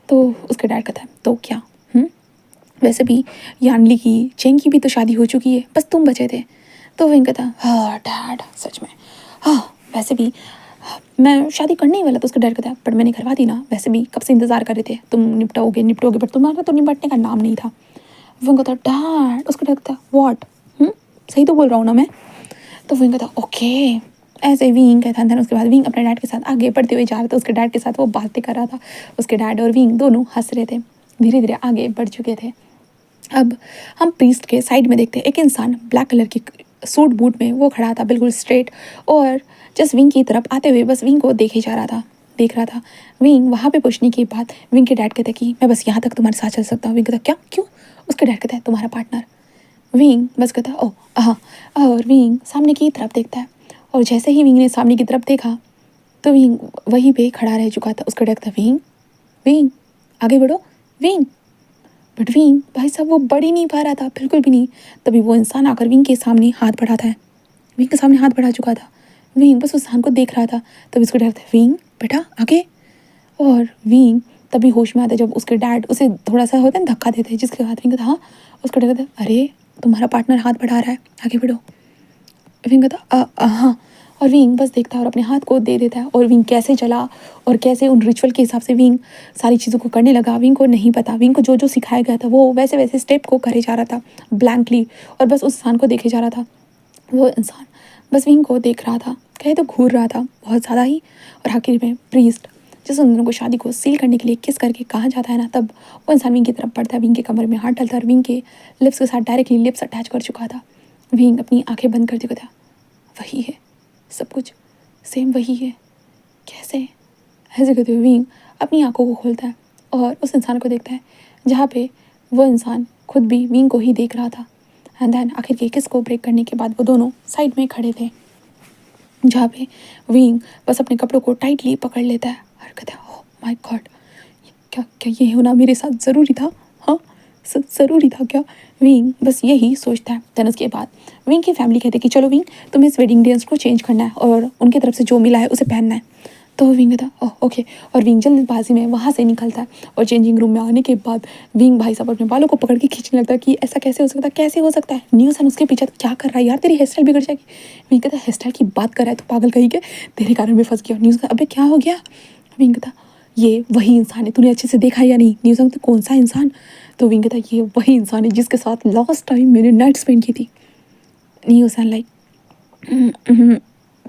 तो उसके डैड कहता है तो क्या वैसे भी यानली की चेंग की भी तो शादी हो चुकी है, बस तुम बचे थे। तो विंग कहता हाँ डैड सच में, हाँ वैसे भी मैं शादी करने ही वाला। तो उसका डैड कहता है पर मैंने करवा दी ना, वैसे भी कब से इंतज़ार कर रहे थे, तुम निपटाओगे निपटोगे, बट तुम्हारा तो निपटने का नाम नहीं था। विंग कहता डैड। उसका डैड कहता व्हाट, सही तो बोल रहा हूँ ना मैं। तो विंग कहता ओके, ऐसे विंग कहता था। उसके बाद विंग अपने डैड के साथ आगे बढ़ते हुए जा रहा था। उसके डैड के साथ वो बातें कर रहा था। उसके डैड और विंग दोनों हंस रहे थे, धीरे धीरे आगे बढ़ चुके थे। अब हम प्रीस्ट के साइड में देखते हैं एक इंसान ब्लैक कलर की सूट बूट में वो खड़ा था बिल्कुल स्ट्रेट, और जस्ट विंग की तरफ आते हुए बस विंग को देख रहा था। विंग वहाँ पे पूछने के बाद विंग के डैड कहते कि मैं बस यहाँ तक तुम्हारे साथ चल सकता हूँ। विंग कहता क्या क्यों। उसका डैड कहता है तुम्हारा पार्टनर। विंग बस कहता ओह हाँ, और विंग सामने की तरफ देखता है, और जैसे ही विंग ने सामने की तरफ देखा तो विंग वहीं पे खड़ा रह चुका था। उसका डैड कहता विंग विंग आगे बढ़ो विंग, बट विंग भाई साहब वो बढ़ ही नहीं पा रहा था, बिल्कुल भी नहीं। तभी वो इंसान आकर विंग के सामने हाथ बढ़ाता है। विंग के सामने हाथ बढ़ा चुका था। विंग बस उस इंसान को देख रहा था। तभी उसको डर था विंग बेटा आगे, और विंग तभी होश में आता है जब उसके डैड उसे थोड़ा सा होता है धक्का देते हैं, जिसके बाद विंग कहता हाँ। उसका डर कहता अरे तुम्हारा पार्टनर हाथ बढ़ा रहा है, आगे बढ़ो। विंग कहता हाँ, और विंग बस देखता है और अपने हाथ को दे देता है। और विंग कैसे चला और कैसे उन रिचुअल के हिसाब से विंग सारी चीज़ों को करने लगा, विंग को नहीं पता। विंग को जो जो सिखाया गया था वो वैसे वैसे स्टेप को करे जा रहा था ब्लैंकली, और बस उस इंसान को देखे जा रहा था। वो इंसान बस विंग को देख रहा था, कहे तो घूर रहा था बहुत ज़्यादा ही। और आखिर में प्रीस्ट जिस उन दोनों को शादी को सील करने के लिए किस करके कहा जाता है ना, तब वो इंसान विंग की तरफ बढ़ता है, विंग के कमर में हाथ डालता है और विंग के लिप्स के साथ डायरेक्टली लिप्स अटैच कर चुका था। विंग अपनी आंखें बंद कर चुका था। वही है सब कुछ, सेम वही है। कैसे ऐसे कहते हुए विंग अपनी आंखों को खोलता है और उस इंसान को देखता है जहाँ पे वो इंसान खुद भी विंग को ही देख रहा था। एंड देन आखिर के किस को ब्रेक करने के बाद वो दोनों साइड में खड़े थे, जहाँ पे विंग बस अपने कपड़ों को टाइटली पकड़ लेता है और कहता है ओह माय गॉड, क्या क्या ये होना मेरे साथ ज़रूरी था, हाँ ज़रूरी था क्या। विंग बस यही सोचता है। देन उसके बाद विंग की फैमिली कहते हैं कि चलो विंग तुम्हें इस वेडिंग ड्रेस को चेंज करना है और उनकी तरफ से जो मिला है उसे पहनना है। तो विंग कहता ओह ओके, और विंग जल्दबाजी में वहाँ से निकलता है। और चेंजिंग रूम में आने के बाद विंग भाई साहब अपने बालों को पकड़ के खींचने लगता है कि ऐसा कैसे हो सकता है, कैसे हो सकता है। न्यूज़ उसके पीछे क्या कर रहा है यार, तेरी हेयर स्टाइल बिगड़ जाएगी। विंग कहता हेयर स्टाइल की बात कर रहा है तो पागल कहीं के, तेरे कारण में फंस गया। न्यूज़ कहता अबे क्या हो गया। विंग कहता ये वही इंसान है, तूने अच्छे से देखा या नहीं। न्यूज़ तो कौन सा इंसान। तो विंग कहता ये वही इंसान है जिसके साथ लास्ट टाइम मैंने नाइट स्पेंड की थी। न्यूज़ लाइक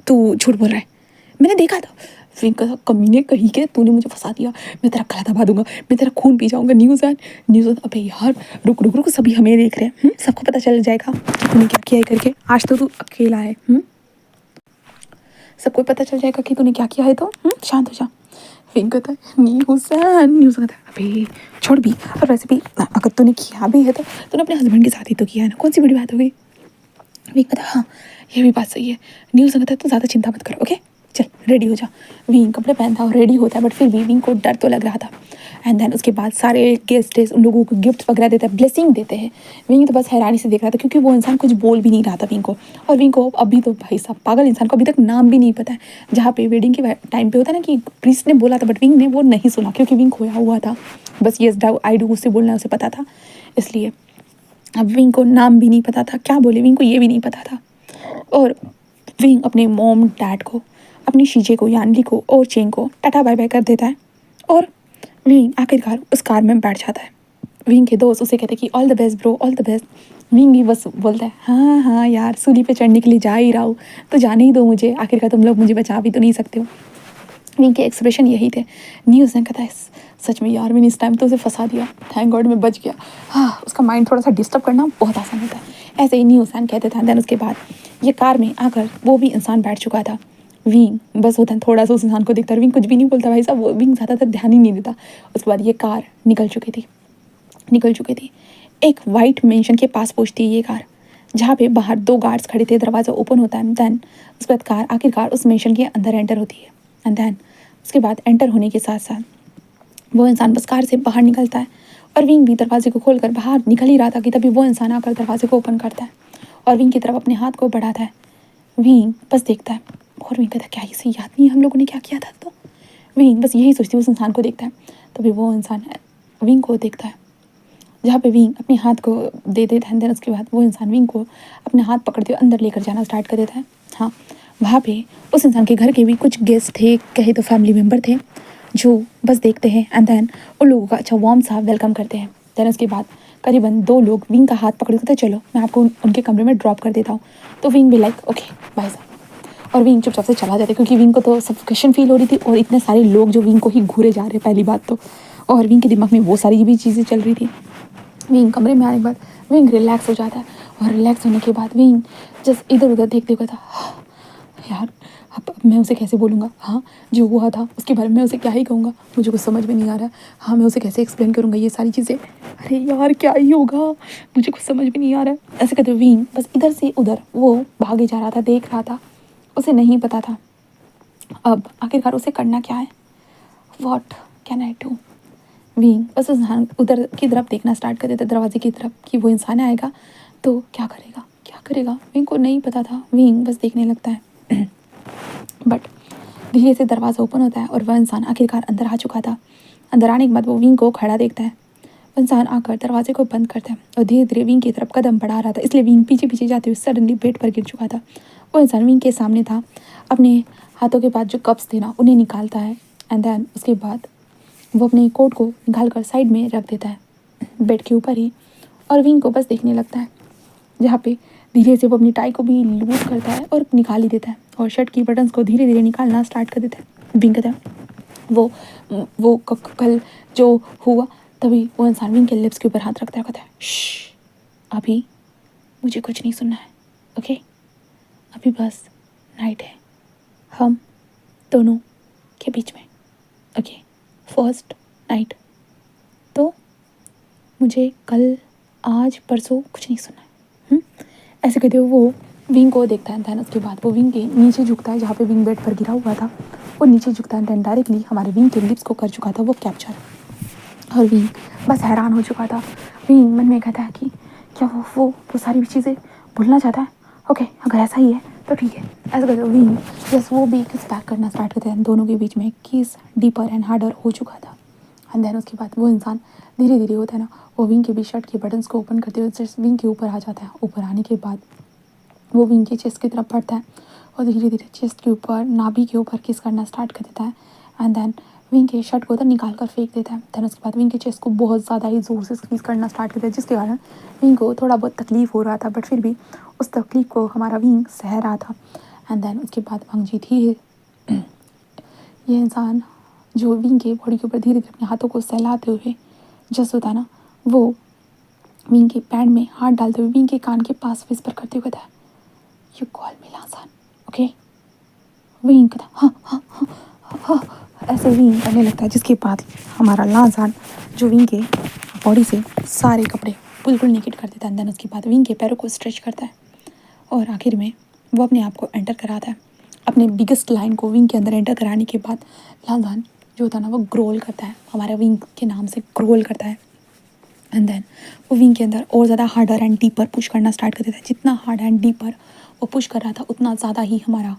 तू झूठ बोल रहा है, मैंने देखा था। विंग कहता कमीने कहीं के, तूने मुझे फंसा दिया, मैं तेरा गला दबा दूंगा, मैं तेरा खून पी जाऊंगा। न्यूज़ अबे यार रुक रुक रुक, सभी हमें देख रहे हैं, सबको पता चल जाएगा कि तूने क्या किया है करके। आज तो तू अकेला है, सबको पता चल जाएगा कि तूने क्या किया है, तो शांत हो जा। विंग कहता है न्यूज़ कहता है अबे छोड़ भी, और वैसे भी अगर तूने किया भी है तो तूने अपने हस्बैंड के साथ ही तो किया है ना, कौन सी बड़ी बात हो गई। विंग कहता हाँ ये भी बात सही है। न्यूज़ कहता है तो ज़्यादा चिंता मत कर, ओके चल रेडी हो जा। विंग कपड़े पहनता और रेडी होता है, बट फिर भी विंग को डर तो लग रहा था। एंड देन उसके बाद सारे गेस्ट उन लोगों को गिफ्ट वगैरह देते हैं, ब्लेसिंग देते हैं। विंग तो बस हैरानी से देख रहा था क्योंकि वो इंसान कुछ बोल भी नहीं रहा था विंग को। और विंग को अभी तो भाई साहब पागल इंसान को अभी तक नाम भी नहीं पता है। जहाँ पे वेडिंग के टाइम पे होता है ना कि प्रीस्ट ने बोला था बट विंग ने वो नहीं सुना क्योंकि विंग खोया हुआ था। बस यस डू आई डू उससे बोलना उसे पता था, इसलिए अब विंग को नाम भी नहीं पता था, क्या बोले विंग को ये भी नहीं पता था। और विंग अपने मॉम डैड को, अपनी शीजे को, यानली को और चेंग को टाटा बाय बाय कर देता है और विंग आखिरकार उस कार में बैठ जाता है। विंग के दोस्त उसे कहते हैं कि all the best bro, all the best. Wing भी बस बोलता है हाँ हाँ यार, सूली पे चढ़ने के लिए जा ही रहा हूँ तो जाने ही दो मुझे, आखिरकार तुम लोग मुझे बचा भी तो नहीं सकते हो। विंग के एक्सप्रेशन यही थे। न्यूज़ ने कहता है सच में यार मैंने इस टाइम तो उसे फंसा दिया, थैंक गॉड मैं बच गया। हाँ, उसका माइंड थोड़ा सा डिस्टर्ब करना बहुत आसान होता है, ऐसे ही न्यूज़ कहते थे। देन उसके बाद ये कार में आकर वो भी इंसान बैठ चुका था। विंग बस होता है थोड़ा सा उस इंसान को देखता है, विंग कुछ भी नहीं बोलता भाई साहब, वो विंग ज़्यादातर ध्यान ही नहीं देता। उसके बाद ये कार निकल चुकी थी। एक वाइट मेंशन के पास पहुंचती है ये कार, जहाँ पे बाहर 2 गार्ड्स खड़े थे, दरवाज़ा ओपन होता है। देन उसके बाद कार आखिरकार उस मेंशन के अंदर एंटर होती है। एंड देन उसके बाद एंटर होने के साथ साथ वो इंसान बस कार से बाहर निकलता है और विंग भी दरवाजे को खोलकर बाहर निकल ही रहा था कि तभी वो इंसान आकर दरवाजे को ओपन करता है और विंग की तरफ अपने हाथ को बढ़ाता है। विंग बस देखता है और विंग कहता है क्या इसे याद नहीं हम लोगों ने क्या किया था। तो विंग बस यही सोचती है, उस इंसान को देखता है तभी वो इंसान विंग को देखता है, जहाँ पे विंग अपने हाथ को दे देता है। देन उसके बाद वो इंसान विंग को अपने हाथ पकड़ते हुए अंदर लेकर जाना स्टार्ट कर देता है। हाँ, वहाँ पे उस इंसान के घर के भी कुछ गेस्ट थे, कहे तो फैमिली मेम्बर थे, जो बस देखते हैं एंड देन उन लोगों का अच्छा वार्म सा वेलकम करते हैं। देन उसके बाद करीबन 2 लोग विंग का हाथ पकड़ के चलो मैं आपको उनके कमरे में ड्रॉप कर देता हूँ। तो विंग भी लाइक ओके भाई साहब, और विंग चुपचाप से चला जाता है क्योंकि विंग को तो सफोकेशन फील हो रही थी और इतने सारे लोग जो विंग को ही घूरे जा रहे हैं पहली बात तो, और विंग के दिमाग में वो सारी भी चीज़ें चल रही थी। विंग कमरे में आने के बाद विंग रिलैक्स हो जाता है और रिलैक्स होने के बाद विंग जस्ट इधर उधर देखते हुए था यार अब मैं उसे कैसे बोलूँगा, हाँ जो हुआ था उसके बारे में मैं उसे क्या ही कहूँगा, मुझे कुछ समझ में नहीं आ रहा है। हाँ मैं उसे कैसे एक्सप्लेन करूँगा ये सारी चीज़ें, अरे यार क्या ही होगा, मुझे कुछ समझ में नहीं आ रहा है। ऐसे कहते विंग बस इधर से उधर वो भागे जा रहा था, देख रहा था, उसे नहीं पता था अब आखिरकार उसे करना क्या है। What can I do. Wing बस इंसान उधर की तरफ देखना स्टार्ट कर देता, दरवाजे की तरफ कि वो इंसान आएगा तो क्या करेगा। विंग को नहीं पता था, विंग बस देखने लगता है बट धीरे से दरवाज़ा ओपन होता है और वह इंसान आखिरकार अंदर आ चुका था। अंदर आने के बाद वो विंग को खड़ा देखता है। वो इंसान आकर दरवाजे को बंद करता है और धीरे धीरे विंग की तरफ कदम बढ़ा रहा था, इसलिए विंग पीछे पीछे जाते हुए सडनली बेड पर गिर चुका था। वो इंसान विंग के सामने था, अपने हाथों के पास जो कप्स थे ना उन्हें निकालता है एंड देन उसके बाद वो अपने कोट को निकाल कर साइड में रख देता है बेड के ऊपर ही, और विंग को बस देखने लगता है, जहाँ पे धीरे से वो अपनी टाई को भी लूज करता है और निकाल ही देता है और शर्ट की बटन्स को धीरे धीरे निकालना स्टार्ट कर देता है। विंग कहता है वो कल जो हुआ, तभी वो इंसान विंग के लिप्स के ऊपर हाथ रखता है, कहता है अभी मुझे कुछ नहीं सुनना है, ओके अभी बस नाइट है हम दोनों के बीच में, ओके फर्स्ट नाइट, तो मुझे कल आज परसों कुछ नहीं सुनना है। ऐसे कहते हुए वो विंग को देखता है। दैन उसके बाद वो विंग के नीचे झुकता है, जहाँ पे विंग बेड पर गिरा हुआ था वो नीचे झुकता है। दैन डायरेक्टली हमारे विंग के लिप्स को कर चुका था वो कैप्चर, और विंग बस हैरान हो चुका था। विंग मन में कहता है कि क्या वो सारी चीज़ें भूलना चाहता है, ओके अगर ऐसा ही है तो ठीक है। ऐसा कहते विंग बस वो भी किस पैक करना स्टार्ट करते हैं, दोनों के बीच में किस डीपर एंड हार्डर हो चुका था। एंड देन उसके बाद वो इंसान धीरे धीरे होता है ना, वो विंग के भी शर्ट के बटन्स को ओपन करते हुए विंग के ऊपर आ जाता है। ऊपर आने के बाद वो विंग के चेस्ट की तरफ बढ़ता है और धीरे धीरे चेस्ट के ऊपर नाभि के ऊपर किस करना स्टार्ट कर देता है एंड देन विंग के शर्ट को उधर निकाल कर फेंक देता है। देन उसके बाद विंग के चेस्ट को बहुत ज़्यादा ही ज़ोर से स्क्वीज़ करना स्टार्ट करता है, जिसके कारण विंग को थोड़ा बहुत तकलीफ़ हो रहा था, बट फिर भी उस तकलीफ़ को हमारा विंग सह रहा था। एंड देन उसके बाद अंगजी धीरे ये इंसान जो विंग के बॉडी के ऊपर धीरे धीरे अपने हाथों को सहलाते हुए जस्ट होता है ना, वो विंग के पैड में हाथ डालते हुए विंग के कान के पास विस्पर करते हुए कहता है यू कॉल मी लासान, ओके। विंग कहता हाँ हाँ हाँ हाँ ऐसे विंग करने लगता है, जिसके बाद हमारा लासान जो विंग के बॉडी से सारे कपड़े बिल्कुल निकेट कर देता है। देन उसके बाद विंग के पैरों को स्ट्रेच करता है और आखिर में वो अपने आप को एंटर कराता है। अपने बिगेस्ट लाइन को विंग के अंदर एंटर कराने के बाद लासान जो होता है ना वो ग्रोल करता है, हमारे विंग के नाम से ग्रोल करता है। एंड देन वो विंग के अंदर और ज़्यादा हार्डर एंड डीपर पुश करना स्टार्ट कर देता है। जितना हार्ड एंड डीपर वो पुश कर रहा था उतना ज़्यादा ही हमारा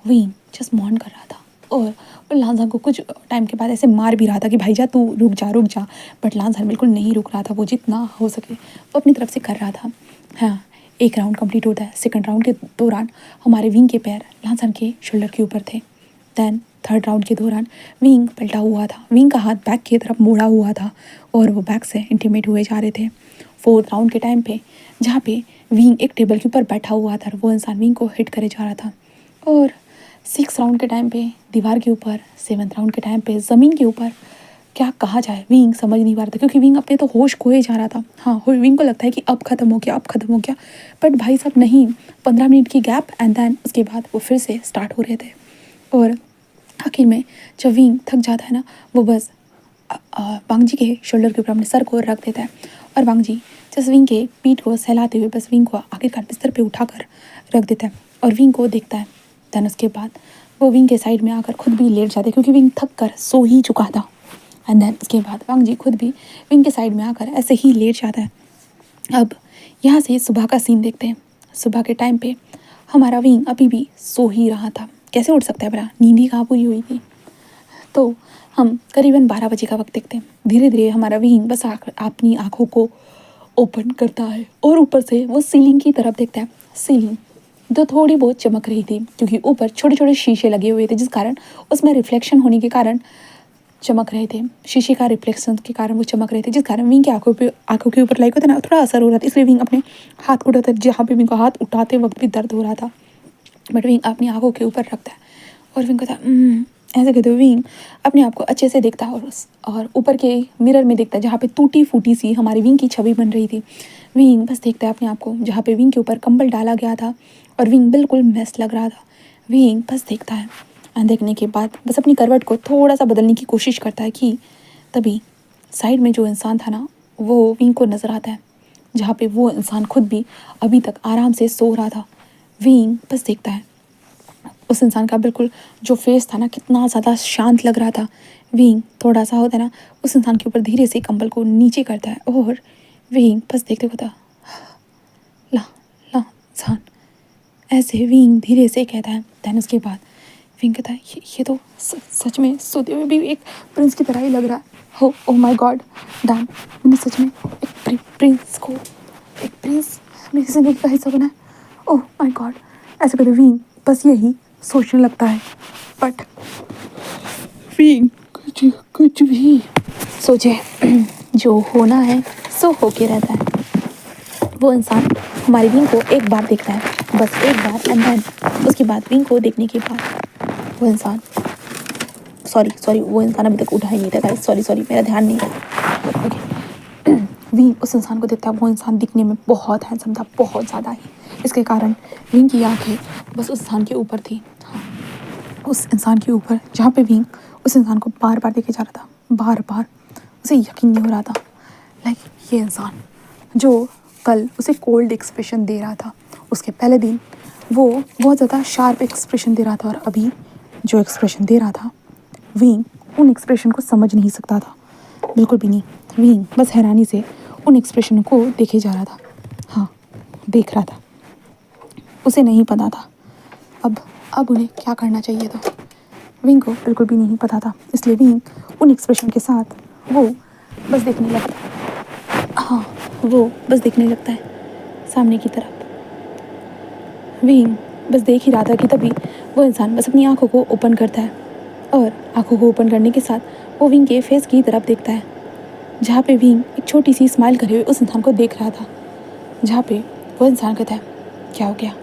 विंग जस्ट मॉर्न कर रहा था। और वो लांजा को कुछ टाइम के बाद ऐसे मार भी रहा था कि भाई जा तू रुक जा रुक जा, बट लांजा बिल्कुल नहीं रुक रहा था। वो जितना हो सके वो अपनी तरफ से कर रहा था। हाँ, एक राउंड कंप्लीट होता है। सेकंड राउंड के दौरान हमारे विंग के पैर लांजा के शोल्डर के ऊपर थे। देन थर्ड राउंड के दौरान विंग पलटा हुआ था, विंग का हाथ बैक की तरफ मोड़ा हुआ था और वो बैक से इंटीमेट हुए जा रहे थे। फोर्थ राउंड के टाइम पे जहाँ पे विंग एक टेबल के ऊपर बैठा हुआ था, वो इंसान विंग को हिट करे जा रहा था। और सिक्स राउंड के टाइम पे दीवार के ऊपर, सेवन्थ राउंड के टाइम पे ज़मीन के ऊपर, क्या कहा जाए विंग समझ नहीं पा रहा था, क्योंकि विंग अपने तो होश खोए जा रहा था। हाँ, विंग को लगता है कि अब ख़त्म हो गया, अब ख़त्म हो गया, बट भाई साहब नहीं, 15 मिनट की गैप एंड देन उसके बाद वो फिर से स्टार्ट हो रहे थे। और आखिर में जब विंग थक जाता है ना, वो बस वांगजी के शोल्डर के ऊपर अपने सर को रख देता है और वांगजी जस्ट विंग के पीठ को सहलाते हुए बस विंग को आखिरकार बिस्तर पे उठाकर रख देता है और विंग को देखता है। देन उसके बाद वो विंग के साइड में आकर खुद भी लेट जाते हैं, क्योंकि विंग थक कर सो ही चुका था। एंड देन उसके बाद वांगजी खुद भी विंग के साइड में आकर ऐसे ही लेट जाता है। अब यहाँ से सुबह का सीन देखते हैं। सुबह के टाइम पे हमारा विंग अभी भी सो ही रहा था। कैसे उठ सकता है भला, नींद ही कहाँ पूरी हुई थी। तो हम करीबन 12 बजे का वक्त देखते हैं। धीरे धीरे हमारा विंग बस अपनी आँखों को ओपन करता है और ऊपर से वो सीलिंग की तरफ देखता है। सीलिंग जो थोड़ी बहुत चमक रही थी, क्योंकि ऊपर छोटे छोटे शीशे लगे हुए थे, जिस कारण उसमें रिफ्लेक्शन होने के कारण चमक रहे थे। शीशे का रिफ्लेक्शन के कारण वो चमक रहे थे, जिस कारण विंग की आंखों के ऊपर लाइक होता है ना, थोड़ा असर हो रहा था। इसलिए विंग अपने हाथ को उठाता है, जहाँ पे विंग को हाथ उठाते वक्त भी दर्द हो रहा था, बट विंग अपनी आंखों के ऊपर रखता है और विंग कहता है ऐसे कहते हुए विंग अपने आप को अच्छे से देखता है और ऊपर के मिरर में देखता है, जहाँ पे टूटी फूटी सी हमारी विंग की छवि बन रही थी। विंग बस देखता है अपने आप को, जहाँ पे विंग के ऊपर कंबल डाला गया था और विंग बिल्कुल मेस लग रहा था। विंग बस देखता है और देखने के बाद बस अपनी करवट को थोड़ा सा बदलने की कोशिश करता है कि तभी साइड में जो इंसान था ना, वो विंग को नज़र आता है, जहाँ पे वो इंसान खुद भी अभी तक आराम से सो रहा था। विंग बस देखता है उस इंसान का बिल्कुल जो फेस था ना, कितना ज़्यादा शांत लग रहा था। विंग थोड़ा सा होता है ना, उस इंसान के ऊपर धीरे से कंबल को नीचे करता है और विंग बस देखते होता ला ला इंसान, ऐसे विंग धीरे से कहता है। दैन उसके बाद विंग कहता है ये तो सच में सोते हुए भी एक प्रिंस की तरह ही लग रहा है। हो ओ माय गॉड डैम, मैंने सच में एक प्रिंस मेरी जिंदगी का हिस्सा बना है। ओह माय गॉड, ऐसे कहते विंग बस यही सोचने लगता है। बट विंग कुछ भी सोचे, जो होना है सो होके रहता है। वो इंसान हमारी विंग को एक बार देखता है, बस एक बार, एंड देन उसके बाद विंग को देखने के बाद वो इंसान वो इंसान अभी तक उठा ही नहीं था गाइस, सॉरी मेरा ध्यान नहीं था। ओके, विंग उस इंसान को देखता है। वो इंसान दिखने में बहुत हैंडसम था, बहुत ज़्यादा ही। इसके कारण विंग की आंखें बस उस इंसान के ऊपर थी। हाँ, उस इंसान के ऊपर, जहाँ पे विंग उस इंसान को बार बार देखे जा रहा था, बार बार उसे यकीन नहीं हो रहा था। लाइक ये इंसान जो कल उसे कोल्ड एक्सप्रेशन दे रहा था, उसके पहले दिन वो बहुत ज़्यादा शार्प एक्सप्रेशन दे रहा था, और अभी जो एक्सप्रेशन दे रहा था विंग उन एक्सप्रेशन को समझ नहीं सकता था, बिल्कुल भी नहीं। विंग बस हैरानी से उन एक्सप्रेशन को देखे जा रहा था। हाँ, देख रहा था, उसे नहीं पता था अब उन्हें क्या करना चाहिए था। विंग को बिल्कुल भी नहीं पता था, इसलिए विंग उन एक्सप्रेशन के साथ वो बस देखने लगता है। हाँ, वो बस देखने लगता है सामने की तरफ। विंग बस देख ही रहा था कि तभी वो इंसान बस अपनी आंखों को ओपन करता है, और आंखों को ओपन करने के साथ वो विंग के फेस की तरफ देखता है, जहाँ पे विंग एक छोटी सी स्माइल करे हुए उस इंसान को देख रहा था। जहाँ पे वो इंसान कहता है क्या हो गया,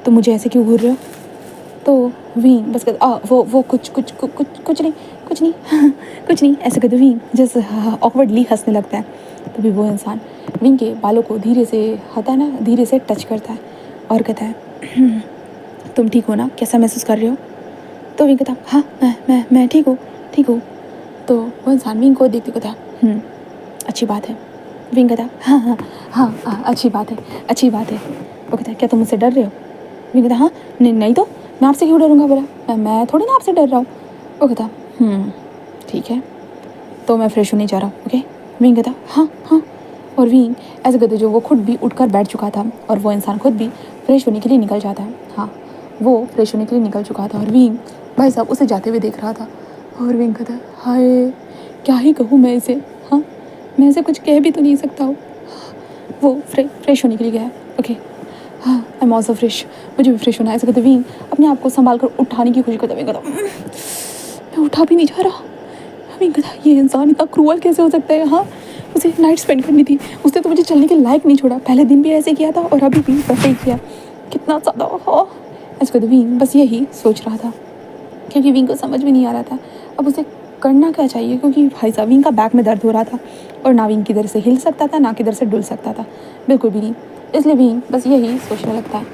तो मुझे ऐसे क्यों घूर रहे हो। तो विंग बस कहता वो कुछ नहीं कुछ नहीं ऐसे कहते विंग जैसे ऑकवर्डली हंसने लगता है। तभी वो इंसान विंग के बालों को धीरे से हटा ना, धीरे से टच करता है और कहता है तुम ठीक हो ना, कैसा महसूस कर रहे हो। तो विंग कहता हाँ मैं ठीक हूँ। तो वो इंसान विंग को देखते कहता अच्छी बात है। विंग कहता हाँ अच्छी बात है। वो कहता है क्या तुम मुझसे डर रहे हो। विंग कहता हाँ नहीं तो मैं आपसे क्यों डरूंगा बोला, मैं थोड़ी ना आपसे डर रहा हूँ। वो कहता ठीक है, तो मैं फ्रेश होने जा रहा हूँ। ओके, विंग कहता हाँ हाँ। और विंग ऐसे कहते जो वो खुद भी उठकर बैठ चुका था और वो इंसान खुद भी फ्रेश होने के लिए निकल जाता है। हाँ, वो फ्रेश होने के लिए निकल चुका था और विंग भाई साहब उसे जाते हुए देख रहा था। और विंग कहता है हाय, क्या ही कहूँ मैं इसे। हाँ, मैं इसे कुछ कह भी तो नहीं सकता हूँ। वो फ्रेश होने के लिए गया है। ओके, हाँ, आई एम ऑल्सो फ्रेश, मुझे भी फ्रेश होना है। ऐसे कहते विंग अपने आप को संभाल कर उठाने की कोशिश करता है। विंग कहता मैं उठा भी नहीं जा रहा। विंग कहता ये इंसान इतना क्रूअल कैसे हो सकता है। हाँ, उसे नाइट स्पेंड करनी थी, उसने तो मुझे चलने के लायक नहीं छोड़ा। पहले दिन भी ऐसे किया था और अभी भी वैसे ही किया। कितना ज़्यादा हाँ। ऐसे कहते विंग बस यही सोच रहा था क्योंकि विंग को समझ भी नहीं आ रहा था अब उसे करना क्या चाहिए, क्योंकि भाई साहब विंग का बैक में दर्द हो रहा था और ना विंग किधर से हिल सकता था ना किधर से डुल सकता था, बिल्कुल भी नहीं। इसलिए विंग बस यही सोचने लगता है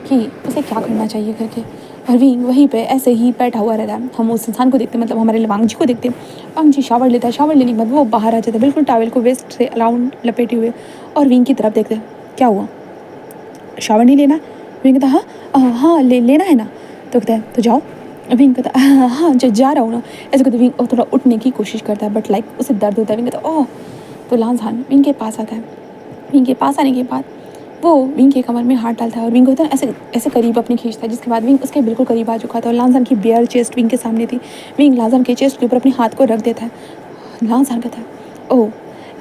कि उसे क्या करना चाहिए करके। और विंग वहीं पे ऐसे ही बैठा हुआ रहता है। हम उस इंसान को देखते मतलब हमारे वांग जी को देखते। वांग जी शावर लेता है, शावर लेने के बाद वो बाहर आ जाता है बिल्कुल टावल को वेस्ट से अराउंड लपेटे हुए और विंग की तरफ देखते हैं। क्या हुआ, शावर नहीं लेना? विंग कहता हाँ हाँ लेना है ना। तो कहता है तो जाओ। विंग कहता हाँ जा रहा हूँ ना। ऐसे कहते विंग थोड़ा उठने की कोशिश करता है बट लाइक उसे दर्द होता है। विंग कहता ओह। तो लांसान विंग के पास आता है। विंग के पास आने के बाद वो विंग के कमर में हाथ डालता है और विंग को होता है ऐसे ऐसे करीब अपने खींचता है, जिसके बाद विंग उसके बिल्कुल करीब आ चुका था और लांसान की बेयर चेस्ट विंग के सामने थी। विंग लांसान के चेस्ट के ऊपर अपने हाथ को रख देता है। लांसान कहता है ओह,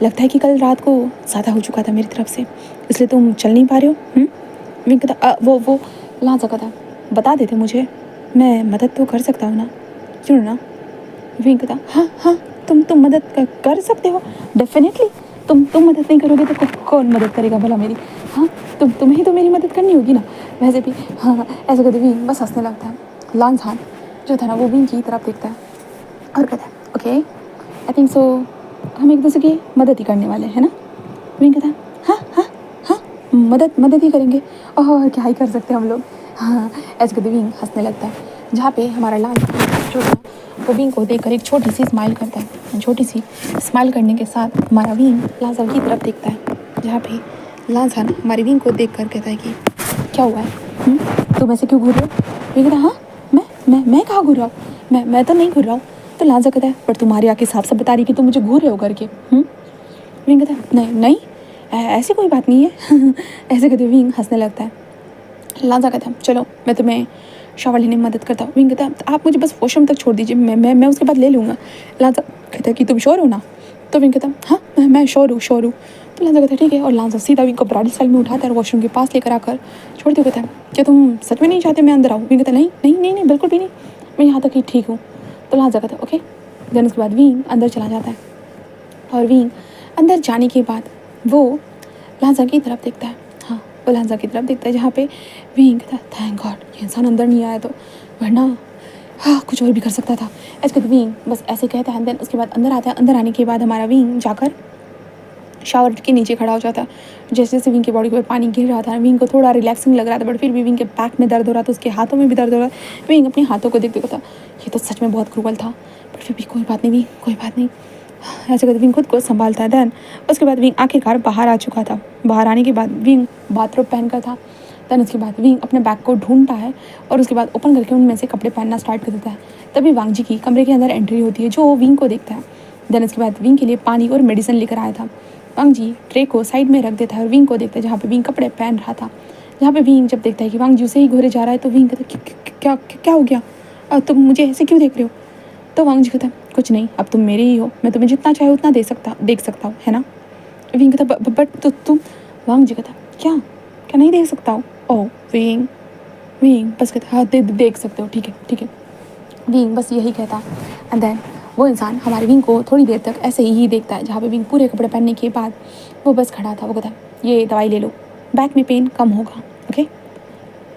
लगता है कि कल रात को ज़्यादा हो चुका था मेरी तरफ से, इसलिए तुम चल नहीं पा रहे हो। विंग कहता वो लांसान कहता बता देते मुझे, मैं मदद तो कर सकता हूँ ना, क्यों ना। विंग कहता हाँ हाँ तुम मदद कर सकते हो डेफिनेटली। तुम मदद नहीं करोगे तो कौन मदद करेगा भला मेरी। हाँ, तुम्हें ही तो मेरी मदद करनी होगी ना वैसे भी। हाँ, ऐसे कहते विंग बस हंसने लगता है। लांसान जो था ना वो विंग की तरफ देखता है और कहता है ओके आई थिंक सो हम एक दूसरे की मदद ही करने वाले हैं ना। विंग कहता है हाँ हाँ हाँ मदद ही करेंगे और क्या ही कर सकते हैं हम लोग। हाँ, ऐसे कहते विंग हंसने लगता है जहाँ पे हमारा लाल जो था वो विंग को देखकर एक छोटी सी स्माइल करता है। छोटी सी स्माइल करने के साथ हमारा विंग लांसान की तरफ देखता है जहाँ पे लांसान हमारी विंग को देख कर कहता है कि क्या हुआ है, तुम ऐसे क्यों घूर रहे हो। विंग कहता हाँ मैं कहाँ घूर रहा हूँ, मैं तो नहीं घूर रहा हूँ। तो लांसान कहता है पर तुम्हारी आँखें साफ साफ बता रही कि तुम मुझे घूर रहे हो करके। विंग कहता है नहीं ऐसी कोई बात नहीं है। ऐसे कहते विंग हंसने लगता है। लांसान कहता है चलो मैं तुम्हें शावर लेने में मदद करता हूँ। विंग कहता है आप मुझे बस वॉशरूम तक छोड़ दीजिए, मैं उसके बाद ले लूँगा। लांसान कहता है कि तुम श्योर हो ना। तो विंग कहता है हाँ मैं श्योर हूँ। तो लांसान कहता है ठीक है और लांसान सीधा विंग को ब्राइडल स्टाइल में उठाता है और वॉशरूम के पास लेकर आकर छोड़ते हुए कहता है क्या तुम सच में नहीं चाहते मैं अंदर आऊँ। विंग कहता है नहीं बिल्कुल भी नहीं, मैं यहाँ तक ही ठीक हूँ। तो लांसान कहता है ओके। देन उसके बाद विंग अंदर चला जाता है और विंग अंदर जाने के बाद वो लांसान की तरफ देखता है। हाँ, वो लांसान की तरफ देखता है जहाँ पे विंग कहता है थैंक गॉड ये इंसान अंदर नहीं आया, तो वरना हाँ कुछ और भी कर सकता था। ऐसे कहते विंग बस ऐसे कहता है। देन उसके बाद अंदर आता है। अंदर आने के बाद हमारा विंग जाकर शावर के नीचे खड़ा हो जाता है। जैसे जैसे विंग की बॉडी पर पानी गिर रहा था विंग को थोड़ा रिलैक्सिंग लग रहा था बट फिर भी विंग के बैक में दर्द हो रहा था, उसके हाथों में भी दर्द हो रहा था। विंग अपने हाथों को देखते था ये तो सच में बहुत क्रूअल था बट फिर भी कोई बात नहीं विंग कोई बात नहीं। ऐसे करके विंग खुद को संभालता है। देन उसके बाद विंग आखिरकार बाहर आ चुका था। बाहर आने के बाद विंग बाथरोब पहन कर था। देन उसके बाद विंग अपने बैग को ढूंढता है और उसके बाद ओपन करके उनमें से कपड़े पहनना स्टार्ट कर देता है। तभी वांग जी की कमरे के अंदर एंट्री होती है जो विंग को देखता है। देन उसके बाद विंग के लिए पानी और मेडिसिन लेकर आया था। वांग जी ट्रे को साइड में रख देता है और विंग को देखता है जहाँ पे विंग कपड़े पहन रहा था। जहाँ पे विंग जब देखता है कि वांग जी उसे ही घूरे जा रहा है तो विंग कहता है क्या हो गया, तुम मुझे ऐसे क्यों देख रहे हो। तो वांग जी कहता है कुछ नहीं, अब तुम मेरे ही हो, मैं तुम्हें जितना चाहे उतना देख सकता हूँ है ना। विंग कहता बट तो तुम। वांग जी कहता क्या नहीं देख सकता हूँ। ओह विंग बस कहता हाँ देख सकते हो ठीक है। विंग बस यही कहता एंड देन वो इंसान हमारे विंग को थोड़ी देर तक ऐसे ही देखता है जहाँ पे विंग पूरे कपड़े पहनने के बाद वो बस खड़ा था। वो कहता ये दवाई ले लो, बैक में पेन कम होगा। ओके,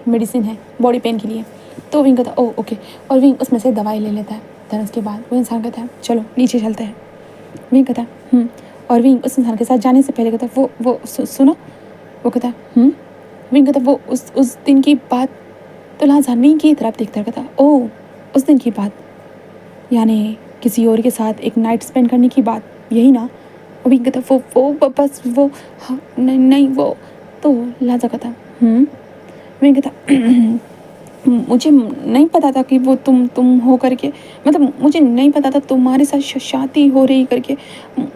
मेडिसिन है बॉडी पेन के लिए। तो विंग कहता ओह ओके और विंग उसमें से दवाई ले लेता है। देन उसके बाद वो इंसान कहता है चलो नीचे चलते हैं। विंग कहता है और विंग उस इंसान के साथ जाने से पहले कहता वो सुनो। वो कहता विंग कहता वो उस दिन की बात। तो लांसान विंग की तरफ देखता कहता ओह उस दिन की बात, यानी किसी और के साथ एक नाइट स्पेंड करने की बात, यही ना। और विंग कहता वो बस वो नहीं वो। तो लांसान कहता विंग कहता मुझे नहीं पता था कि वो तुम हो करके, मतलब मुझे नहीं पता था तुम्हारे साथ शादी हो रही करके।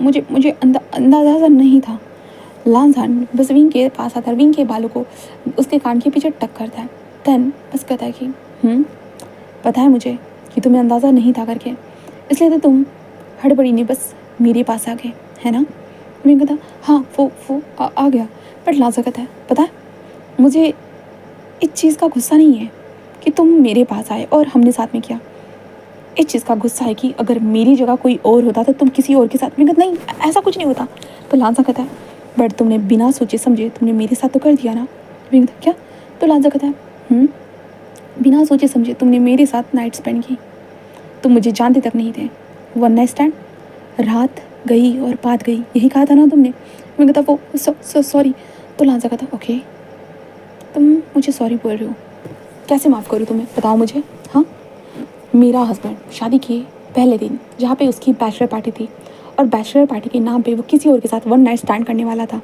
मुझे मुझे अंदाज़ा नहीं था। लांसान बस विंग के पास आता है, विंग के बालों को उसके कान के पीछे टक करता है। देन बस कहता है कि पता है मुझे कि तुम्हें अंदाज़ा नहीं था करके, इसलिए तो तुम हड़बड़ी नहीं बस मेरे पास आ गए, है ना? विंग कहता हाँ वो आ गया। बट लांसा कहता है पता है मुझे इस चीज़ का गुस्सा नहीं है कि तुम मेरे पास आए और हमने साथ में किया। इस चीज़ का गुस्सा है कि अगर मेरी जगह कोई और होता तो तुम किसी और के साथ में। नहीं, ऐसा कुछ नहीं होता। तो लांसा कहता है बट तुमने बिना सोचे समझे तुमने मेरे साथ तो कर दिया ना। विंग क्या? तो लांसा कहता है बिना सोचे समझे तुमने मेरे साथ नाइट स्पेंड की। तुम मुझे जानते तक नहीं थे। वन नाइट स्टैंड, रात गई और बात गई, यही कहा था ना तुमने। मैं कहता वो सॉरी। तो लांसा कहता ओके तुम मुझे सॉरी बोल रहे हो, कैसे माफ़ करूँ तुम्हें बताओ मुझे। हाँ, मेरा हस्बैंड शादी के पहले दिन जहाँ पे उसकी बैचलर पार्टी थी और बैचलर पार्टी के नाम पे वो किसी और के साथ वन नाइट स्टैंड करने वाला था।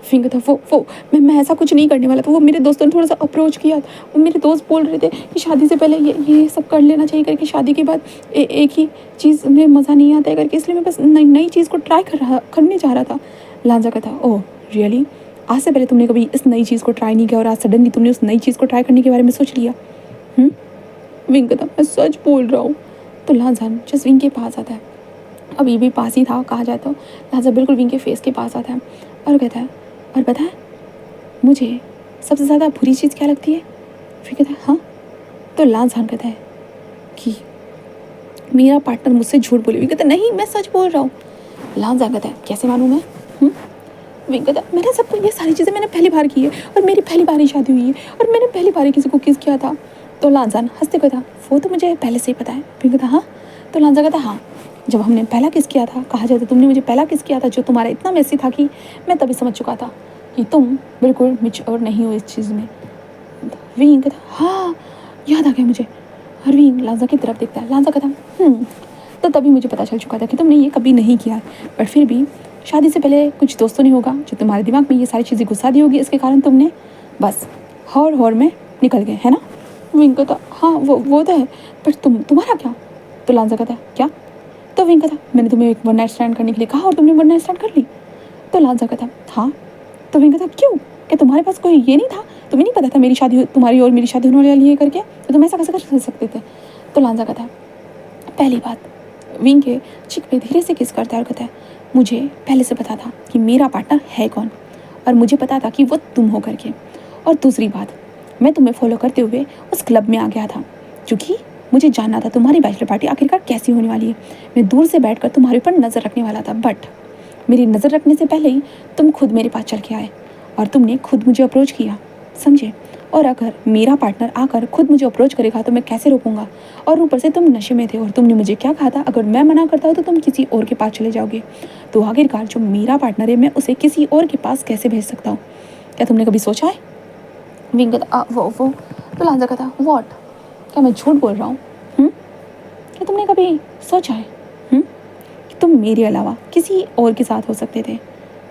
फिंगर था वो मैं ऐसा कुछ नहीं करने वाला था। वो मेरे दोस्तों ने थोड़ा सा अप्रोच किया। वो मेरे दोस्त बोल रहे थे कि शादी से पहले ये सब कर लेना चाहिए करके, शादी के बाद एक ही चीज़ में मज़ा नहीं आता है करके, इसलिए मैं बस नई चीज़ को ट्राई करने जा रहा था। लांजा का था ओह रियली, आज से पहले तुमने कभी इस नई चीज़ को ट्राई नहीं किया और आज सडनली तुमने उस नई चीज़ को ट्राई करने के बारे में सोच लिया। विंग कहता मैं सच बोल रहा हूँ। तो लांजान जस्ट विंग के पास आता है, अभी भी पास ही था कहा जाए तो। लांजा बिल्कुल विंग के फेस के पास आता है और कहता है और पता है मुझे सबसे ज़्यादा बुरी चीज़ क्या लगती है? फिर कहता है हाँ। तो लांजान कहता है कि मेरा पार्टनर मुझसे झूठ बोले। विंग कहता है नहीं मैं सच बोल रहा हूँ। लांजान कहता है कैसे मानूँ मैं? विंग कहता है मैंने सब ये सारी चीज़ें मैंने पहली बार की है और मेरी पहली बार ही शादी हुई है और मैंने पहली बार ही किसी को किस किया था। तो लांजान हंसते कहता वो तो मुझे पहले से ही पता है। विंग कहता हाँ। तो लांजा कहता हाँ, जब हमने पहला किस किया था, कहा जाए तो तुमने मुझे पहला किस किया था जो तुम्हारा इतना मैसी था कि मैं तभी समझ चुका था कि तुम बिल्कुल मैच्योर नहीं हो इस चीज़ में। विंग कहता हाँ याद आ गया मुझे। और विंग लांजा की तरफ देखता है। लांजा कहता तो तभी मुझे पता चल चुका था कि तुमने ये कभी नहीं किया, पर फिर भी शादी से पहले कुछ दोस्तों ने होगा जो तुम्हारे दिमाग में ये सारी चीज़ें घुसा दी होगी, इसके कारण तुमने बस हौर में निकल गए, है ना? विंग कहता हाँ वो तो है, पर तुम्हारा क्या? तो लांजा कहता क्या? तो विंग कहता मैंने तुम्हें एक वन नाइट स्टैंड करने के लिए कहा और तुमने वन नाइट स्टैंड कर ली। तो लांजा कहता हाँ। तो विंग कहता क्यों? क्या तुम्हारे पास कोई ये नहीं था? तुम्हें नहीं पता था मेरी शादी तुम्हारी और मेरी शादी होने वाली है करके? तो तुम ऐसा कैसे कर सकते थे? तो लांजा कहता पहली बात, विंग के चिक पे धीरे से किस करता है और कहता है मुझे पहले से पता था कि मेरा पार्टनर है कौन और मुझे पता था कि वो तुम हो करके। और दूसरी बात, मैं तुम्हें फॉलो करते हुए उस क्लब में आ गया था क्योंकि मुझे जानना था तुम्हारी बैचलर पार्टी आखिरकार कैसी होने वाली है। मैं दूर से बैठकर तुम्हारे ऊपर नज़र रखने वाला था, बट मेरी नज़र रखने से पहले ही तुम खुद मेरे पास चल के आए और तुमने खुद मुझे अप्रोच किया, समझे? और अगर मेरा पार्टनर आकर खुद मुझे अप्रोच करेगा तो मैं कैसे रोकूंगा? और ऊपर से तुम नशे में थे और तुमने मुझे क्या कहा था, अगर मैं मना करता हूँ तो तुम किसी और के पास चले जाओगे। तो आखिरकार जो मेरा पार्टनर है मैं उसे किसी और के पास कैसे भेज सकता हूँ? क्या तुमने कभी सोचा है? विंग वो तो लांजा कहता वॉट, क्या मैं झूठ बोल रहा हूँ? क्या तुमने कभी सोचा है कि तुम मेरे अलावा किसी और के साथ हो सकते थे?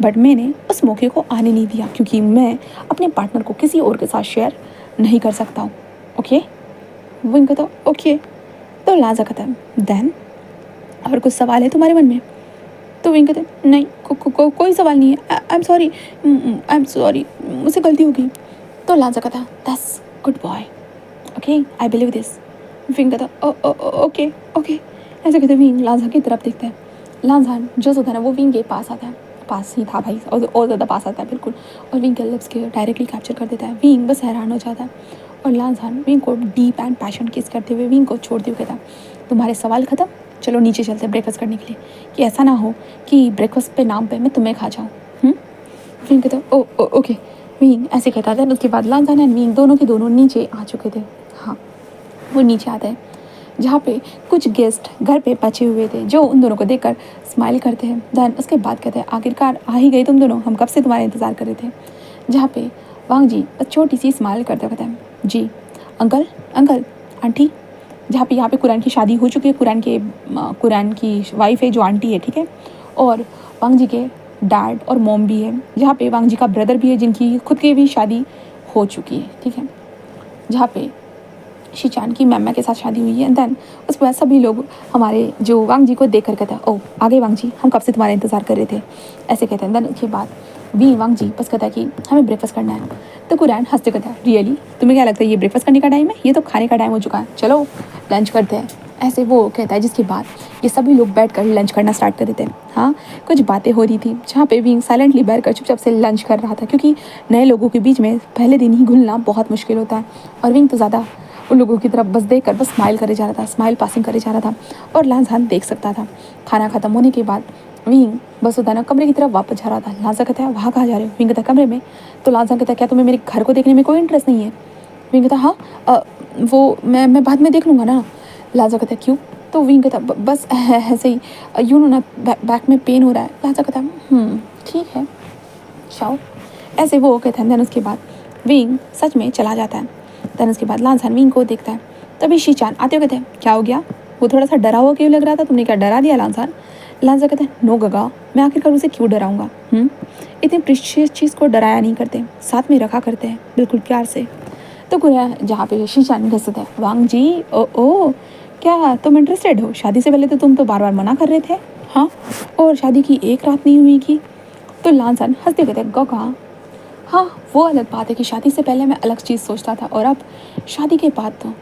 बट मैंने उस मौके को आने नहीं दिया क्योंकि मैं अपने पार्टनर को किसी और के साथ शेयर नहीं कर सकता हूँ। ओके? विंग कहता ओके। तो लांजा कहता देन और कुछ सवाल है तुम्हारे मन में? तो विंग कहते नहीं कोई सवाल नहीं है। आई एम सॉरी मुझसे गलती होगी। तो लांजा कहता that's good boy, okay I believe this. Wing कहता ओके ऐसे कहते विंग लांजा की तरफ देखता है। लांजा जो होता है ना वो विंग के पास आता है, पास ही था भाई और ज़्यादा पास आता है बिल्कुल, और विंग के लिप्स के डायरेक्टली कैप्चर कर देता है। विंग बस हैरान हो जाता है और लांजान विंग को डीप एंड पैशन किस करते हुए विंग को छोड़ते हुए कहता तुम्हारे सवाल ख़त्म, चलो नीचे चलते हैं ब्रेकफास्ट करने के लिए, कि ऐसा ना हो कि ब्रेकफास्ट पे नाम पे मैं तुम्हें खा जाऊँ। विंग कहता ओके। विंग ऐसे कहता था। उसके बाद लांजान एंड विंग दोनों के दोनों नीचे आ चुके थे। हाँ, वो नीचे आता है जहाँ पे कुछ गेस्ट घर पे बचे हुए थे जो उन दोनों को देखकर स्माइल करते हैं। देन उसके बाद कहते हैं आखिरकार आ ही गए तुम दोनों, हम कब से तुम्हारा इंतज़ार कर रहे थे। जहाँ पे वांग जी छोटी सी स्माइल करते कहते हैं जी अंकल आंटी। जहाँ पे यहाँ पे कुरान की शादी हो चुकी है, कुरान की वाइफ है जो आंटी है, ठीक है, और वांग जी के डैड और मॉम भी है। जहाँ पे वांग जी का ब्रदर भी है जिनकी खुद की भी शादी हो चुकी है, ठीक है। जहाँ पे शीचान की मैमा के साथ शादी हुई है। एंड देन उसके बाद सभी लोग हमारे जो वांग जी को देख कर कहते हैं, ओ आ गए वांग जी, हम कब से तुम्हारा इंतजार कर रहे थे, ऐसे कहते हैं। देन उसके बाद वांग जी बस कहता है कि हमें ब्रेकफास्ट करना है। तो कुरैन हंसते कहता है, रियली तुम्हें क्या लगता है ये ब्रेकफास्ट करने का टाइम है, ये तो खाने का टाइम हो चुका है, चलो लंच करते हैं, ऐसे वो कहता है। जिसके बाद ये सभी लोग बैठ कर लंच करना स्टार्ट कर देते हैं। हाँ, कुछ बातें हो रही थी जहाँ पे विंग साइलेंटली बैठ कर चुपचाप से लंच कर रहा था, क्योंकि नए लोगों के बीच में पहले दिन ही घुलना बहुत मुश्किल होता है। और विंग तो ज़्यादा उन लोगों की तरफ बस देख कर बस स्माइल करे जा रहा था, स्माइल पासिंग करे जा रहा था, और लांजान देख सकता था। खाना खत्म होने के बाद विंग बस होता है ना कमरे की तरफ वापस जा रहा था। लांजा कहता है, वहाँ कहाँ जा रहे हो? विंग कहता है, कमरे में। तो लांजा कहता है, क्या तुम्हें मेरे घर को देखने में कोई इंटरेस्ट नहीं है? विंग कहता है, हाँ वो मैं बाद में देख लूँगा ना। लांजा कहता है, क्यों? तो विंग कहता है, बस ऐसे ही, यू नो ना, बैक में पेन हो रहा है। लांजा कहता है, ठीक है जाओ, ऐसे वो कहता है। देन उसके बाद विंग सच में चला जाता है। देन उसके बाद लांजान विंग को देखता है। तभी शीचान आते हुए कहते हैं, क्या हो गया? वो थोड़ा सा डरा हुआ क्यों लग रहा था, तुमने क्या डरा दिया लांजान? लांजा कहता है, नो गगा, मैं आखिरकार उसे क्यों डराऊंगा? इतनी प्रीशियस चीज़ को डराया नहीं करते, साथ में रखा करते हैं बिल्कुल प्यार से। तो कुरैन जहाँ पे शीचान घसता है, वांग जी ओ क्या तुम इंटरेस्टेड हो? शादी से पहले तो तुम तो बार बार मना कर रहे थे, हाँ, और शादी की एक रात नहीं हुई की। तो लांजान हंसते कहते हैं, गगा हाँ, वो अलग बात है कि शादी से पहले मैं अलग चीज़ सोचता था, और अब शादी के बाद तो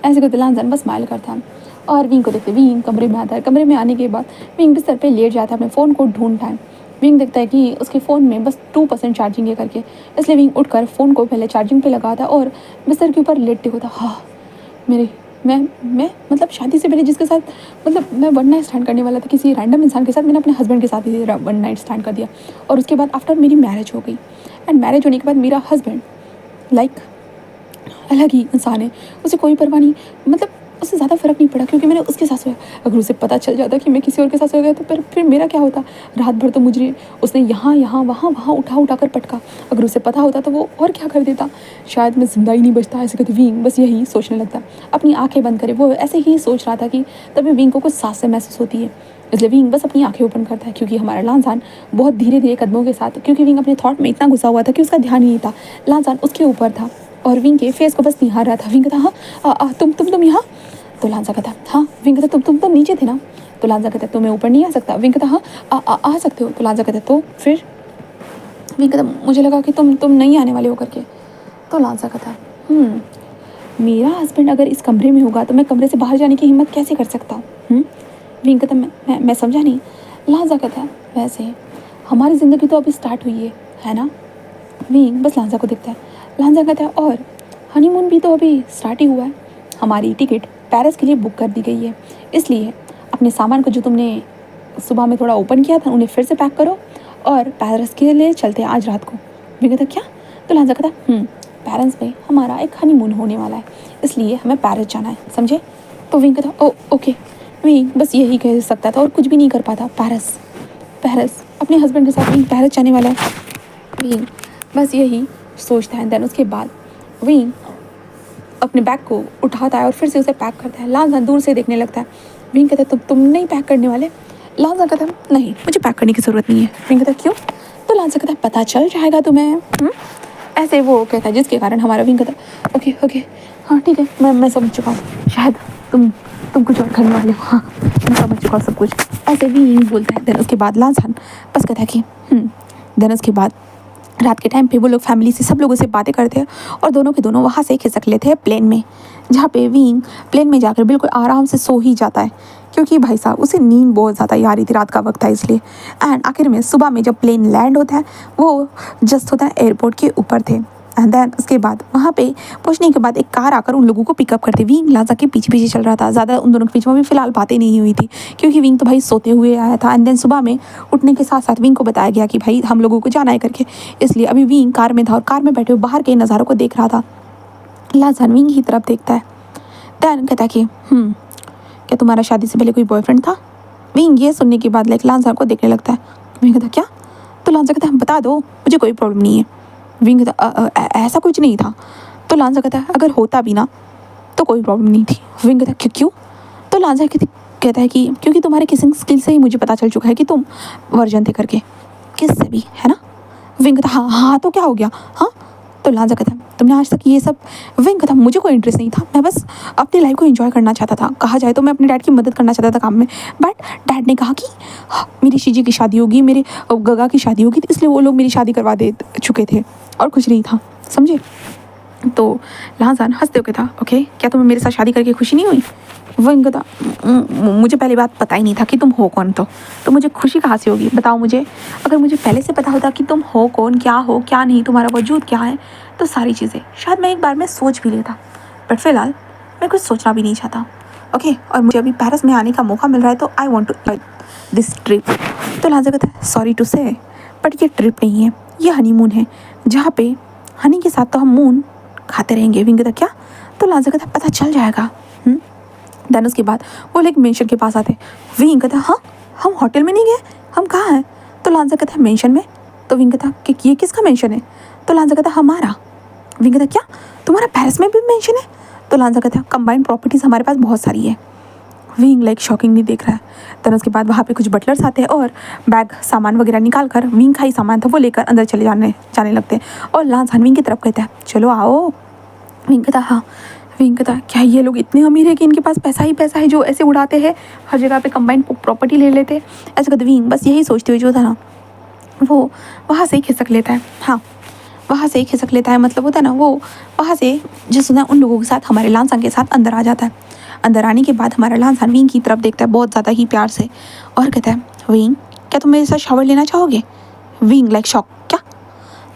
ऐसे कहते। लांजान बस स्माइल करता है और विंग को देखते। विंग कमरे में आता है। कमरे में आने के बाद विंग बिस्तर पे लेट जाता है, अपने फ़ोन को ढूंढता है। विंग देखता है कि उसके फ़ोन में बस 2% चार्जिंग है करके, इसलिए विंग उठकर फ़ोन को पहले चार्जिंग पे लगाता है और बिस्तर के ऊपर लेटते होता। हाँ, मेरे मैं मतलब शादी से पहले जिसके साथ मतलब मैं वन नाइट स्टैंड करने वाला था किसी रैंडम इंसान के साथ, मैंने अपने हस्बैंड के साथ ही वन नाइट स्टैंड कर दिया। और उसके बाद आफ्टर मेरी मैरिज हो गई, एंड मैरिज होने के बाद मेरा हस्बैंड लाइक अलग ही इंसान है, उसे कोई परवाह नहीं, मतलब उससे ज़्यादा फ़र्क नहीं पड़ा क्योंकि मैंने उसके साथ सोया। अगर उसे पता चल जाता कि मैं किसी और के साथ सो गया तो फिर मेरा क्या होता? रात भर तो मुझे उसने यहाँ यहाँ वहाँ वहाँ उठा कर पटका। अगर उसे पता होता तो वो और क्या कर देता, शायद मैं ज़िंदा ही नहीं बचता। ऐसे कहते विंग बस यही सोचने लगता, अपनी आँखें बंद करे। वो ऐसे ही सोच रहा था कि तभी विंग को कुछ सांस से महसूस होती है, इसलिए विंग बस अपनी आंखें ओपन करता है। क्योंकि हमारा लांजान बहुत धीरे धीरे कदमों के साथ, क्योंकि विंग अपने थॉट में इतना घुसा हुआ था कि उसका ध्यान ही नहीं था, लांजान उसके ऊपर था और विंग के फेस को बस निहार रहा था। विंग कहता, हाँ तुम यहाँ? तो लांजा कहता, हाँ। विंग कहता, तुम तो नीचे थे ना? तो लांजा कहता, तो मैं ऊपर नहीं आ सकता? विंग कहता, हाँ आ सकते हो। तो लांजा कहता, तो फिर? विंग कहता, मुझे लगा कि तुम नहीं आने वाले हो करके। तो लांजा कहता, मेरा हस्बैंड अगर इस कमरे में होगा तो मैं कमरे से बाहर जाने की हिम्मत कैसे कर सकता हूँ? विंग कहता, मैं समझा नहीं। लांजा कहता, वैसे हमारी ज़िंदगी तो अभी स्टार्ट हुई है ना? विंग बस लांजा को देखता है। लांजा कहता है, और हनीमून भी तो अभी स्टार्ट ही हुआ है। हमारी टिकट पेरिस के लिए बुक कर दी गई है, इसलिए अपने सामान को जो तुमने सुबह में थोड़ा ओपन किया था उन्हें फिर से पैक करो और पेरिस के लिए चलते हैं आज रात को। विंग कहता, क्या? तो लांजा कहता, पेरिस में हमारा एक हनीमून होने वाला है, इसलिए हमें पेरिस जाना है, समझे? तो विंग कहता, ओके। विंग बस यही कह सकता था और कुछ भी नहीं कर पाता। पेरिस अपने हस्बैंड के साथ विंग पेरिस जाने वाला है। विंग बस यही सोचता है। देन उसके बाद विंग अपने बैग को उठाता है और फिर से उसे पैक करता है। लांजा दूर से देखने लगता है। विंग कहता है, तुम नहीं पैक करने वाले? लांजा कहता है, नहीं, मुझे पैक करने की ज़रूरत नहीं है। विंग कहता है, क्यों? तो लांजा कहता है, पता चल जाएगा तुम्हें। ऐसे वो कहता है, जिसके कारण हमारा विंग कहता है, ओके हाँ ठीक है, मैं समझ चुका हूँ, शायद तुम कुछ और करने वाले हो। हाँ, मैं समझ चुका हूँ सब कुछ, ऐसे विंग बोलता है। देन उसके बाद लांजान बस कहता है कि देन उसके बाद रात के टाइम पे वो लोग फैमिली से सब लोगों से बातें करते हैं और दोनों के दोनों वहाँ से खिसक लेते हैं प्लेन में, जहाँ पे विंग प्लेन में जाकर बिल्कुल आराम से सो ही जाता है क्योंकि भाई साहब उसे नींद बहुत ज़्यादा ही आ रही थी, रात का वक्त था इसलिए। एंड आखिर में सुबह में जब प्लेन लैंड होता है वो जस्ट होता है एयरपोर्ट के ऊपर थे। एंड देन उसके बाद वहाँ पे पहुँचने के बाद एक कार आकर उन लोगों को पिकअप करते। विंग लांजा के पीछे पीछे चल रहा था, ज़्यादा उन दोनों के बीच में भी फिलहाल बातें नहीं हुई थी क्योंकि विंग तो भाई सोते हुए आया था। एंड देन सुबह में उठने के साथ साथ विंग को बताया गया कि भाई हम लोगों को जाना है करके, इसलिए अभी विंग कार में था और कार में बैठे हुए बाहर के नज़ारों को देख रहा था। लांजान विंग की तरफ देखता है। देन कहता है कि क्या तुम्हारा शादी से पहले कोई बॉयफ्रेंड था? विंग ये सुनने के बाद लाइक लांजा को देखने लगता है। विंग कहता, क्या? तो लांजा कहता है, बता दो, मुझे कोई प्रॉब्लम नहीं है। विंग कहता, ऐसा कुछ नहीं था। तो लांजा कहता है, अगर होता भी ना तो कोई प्रॉब्लम नहीं थी। विंग कहता, क्यों? तो लांजा कहता है कि क्योंकि तुम्हारे किसिंग स्किल से ही मुझे पता चल चुका है कि तुम वर्जन थे करके, किस से भी, है ना? विंग कहता, हाँ तो क्या हो गया? हाँ तो लांजा कहता है तुमने आज तक ये सब। विंग कहता मुझे कोई इंटरेस्ट नहीं था, मैं बस अपनी लाइफ को एंजॉय करना चाहता था। कहा जाए तो मैं अपने डैड की मदद करना चाहता था काम में, बट डैड ने कहा कि मेरी शीजी की शादी होगी, मेरे गगा की शादी होगी, तो इसलिए वो लोग मेरी शादी करवा दे चुके थे और कुछ नहीं था, समझे। तो लांजान हंसते हुए था ओके, क्या तुम्हें मेरे साथ शादी करके खुशी नहीं हुई। वो था मुझे पहली बात पता ही नहीं था कि तुम हो कौन, तो मुझे खुशी कहाँ से होगी बताओ मुझे। अगर मुझे पहले से पता होता कि तुम हो कौन, क्या हो क्या नहीं, तुम्हारा वजूद क्या है, तो सारी चीज़ें शायद मैं एक बार में सोच भी लेता, बट फिलहाल मैं कुछ सोचना भी नहीं चाहता ओके। और मुझे अभी पेरिस में आने का मौका मिल रहा है, तो I want to enjoy this trip. तो लांजा कहता है सॉरी टू से, बट ये ट्रिप नहीं है, ये हनीमून है, जहाँ पे हनी के साथ तो हम मून खाते रहेंगे। विंग कहता क्या। तो लांजा कहता पता चल जाएगा। देन उसके बाद वो एक मेंशन के पास आते। विंग कहता हाँ हम होटल में नहीं गए, हम कहाँ हैं। तो लांजा कहता है मेंशन में। तो विंग कहता कि ये किसका मेंशन है। तो लांजा कहता हमारा। विंग कहता क्या तुम्हारा पेरिस में भी मेंशन है। तो लांजा कहता कंबाइंड प्रॉपर्टीज़ हमारे पास बहुत सारी है। विंग लाइक शॉकिंग नहीं देख रहा है। देन उसके बाद वहाँ पे कुछ बटलर्स आते हैं और बैग सामान वगैरह निकाल कर, विंग का ही सामान था वो लेकर अंदर चले जाने लगते हैं। और लांजान विंग की तरफ कहता है चलो आओ। विंग कहता हाँ। विंग कहता क्या ये लोग इतने अमीर है कि इनके पास पैसा ही पैसा है जो ऐसे उड़ाते हैं, हर जगह पे कंबाइंड प्रॉपर्टी ले लेते हैं। ऐसे कहते विंग बस यही सोचते हुए जो था ना वो वहाँ से ही खिसक लेता है। हाँ वहाँ से ही खिसक लेता है, मतलब होता है ना वो वहाँ से जिस उन लोगों के साथ हमारे लांसान के साथ अंदर आ जाता है। अंदर आने के बाद हमारा लांसान विंग की तरफ देखता है बहुत ज़्यादा ही प्यार से और कहता है विंग क्या तुम मेरे साथ शावर लेना चाहोगे। विंग लाइक शॉक क्या।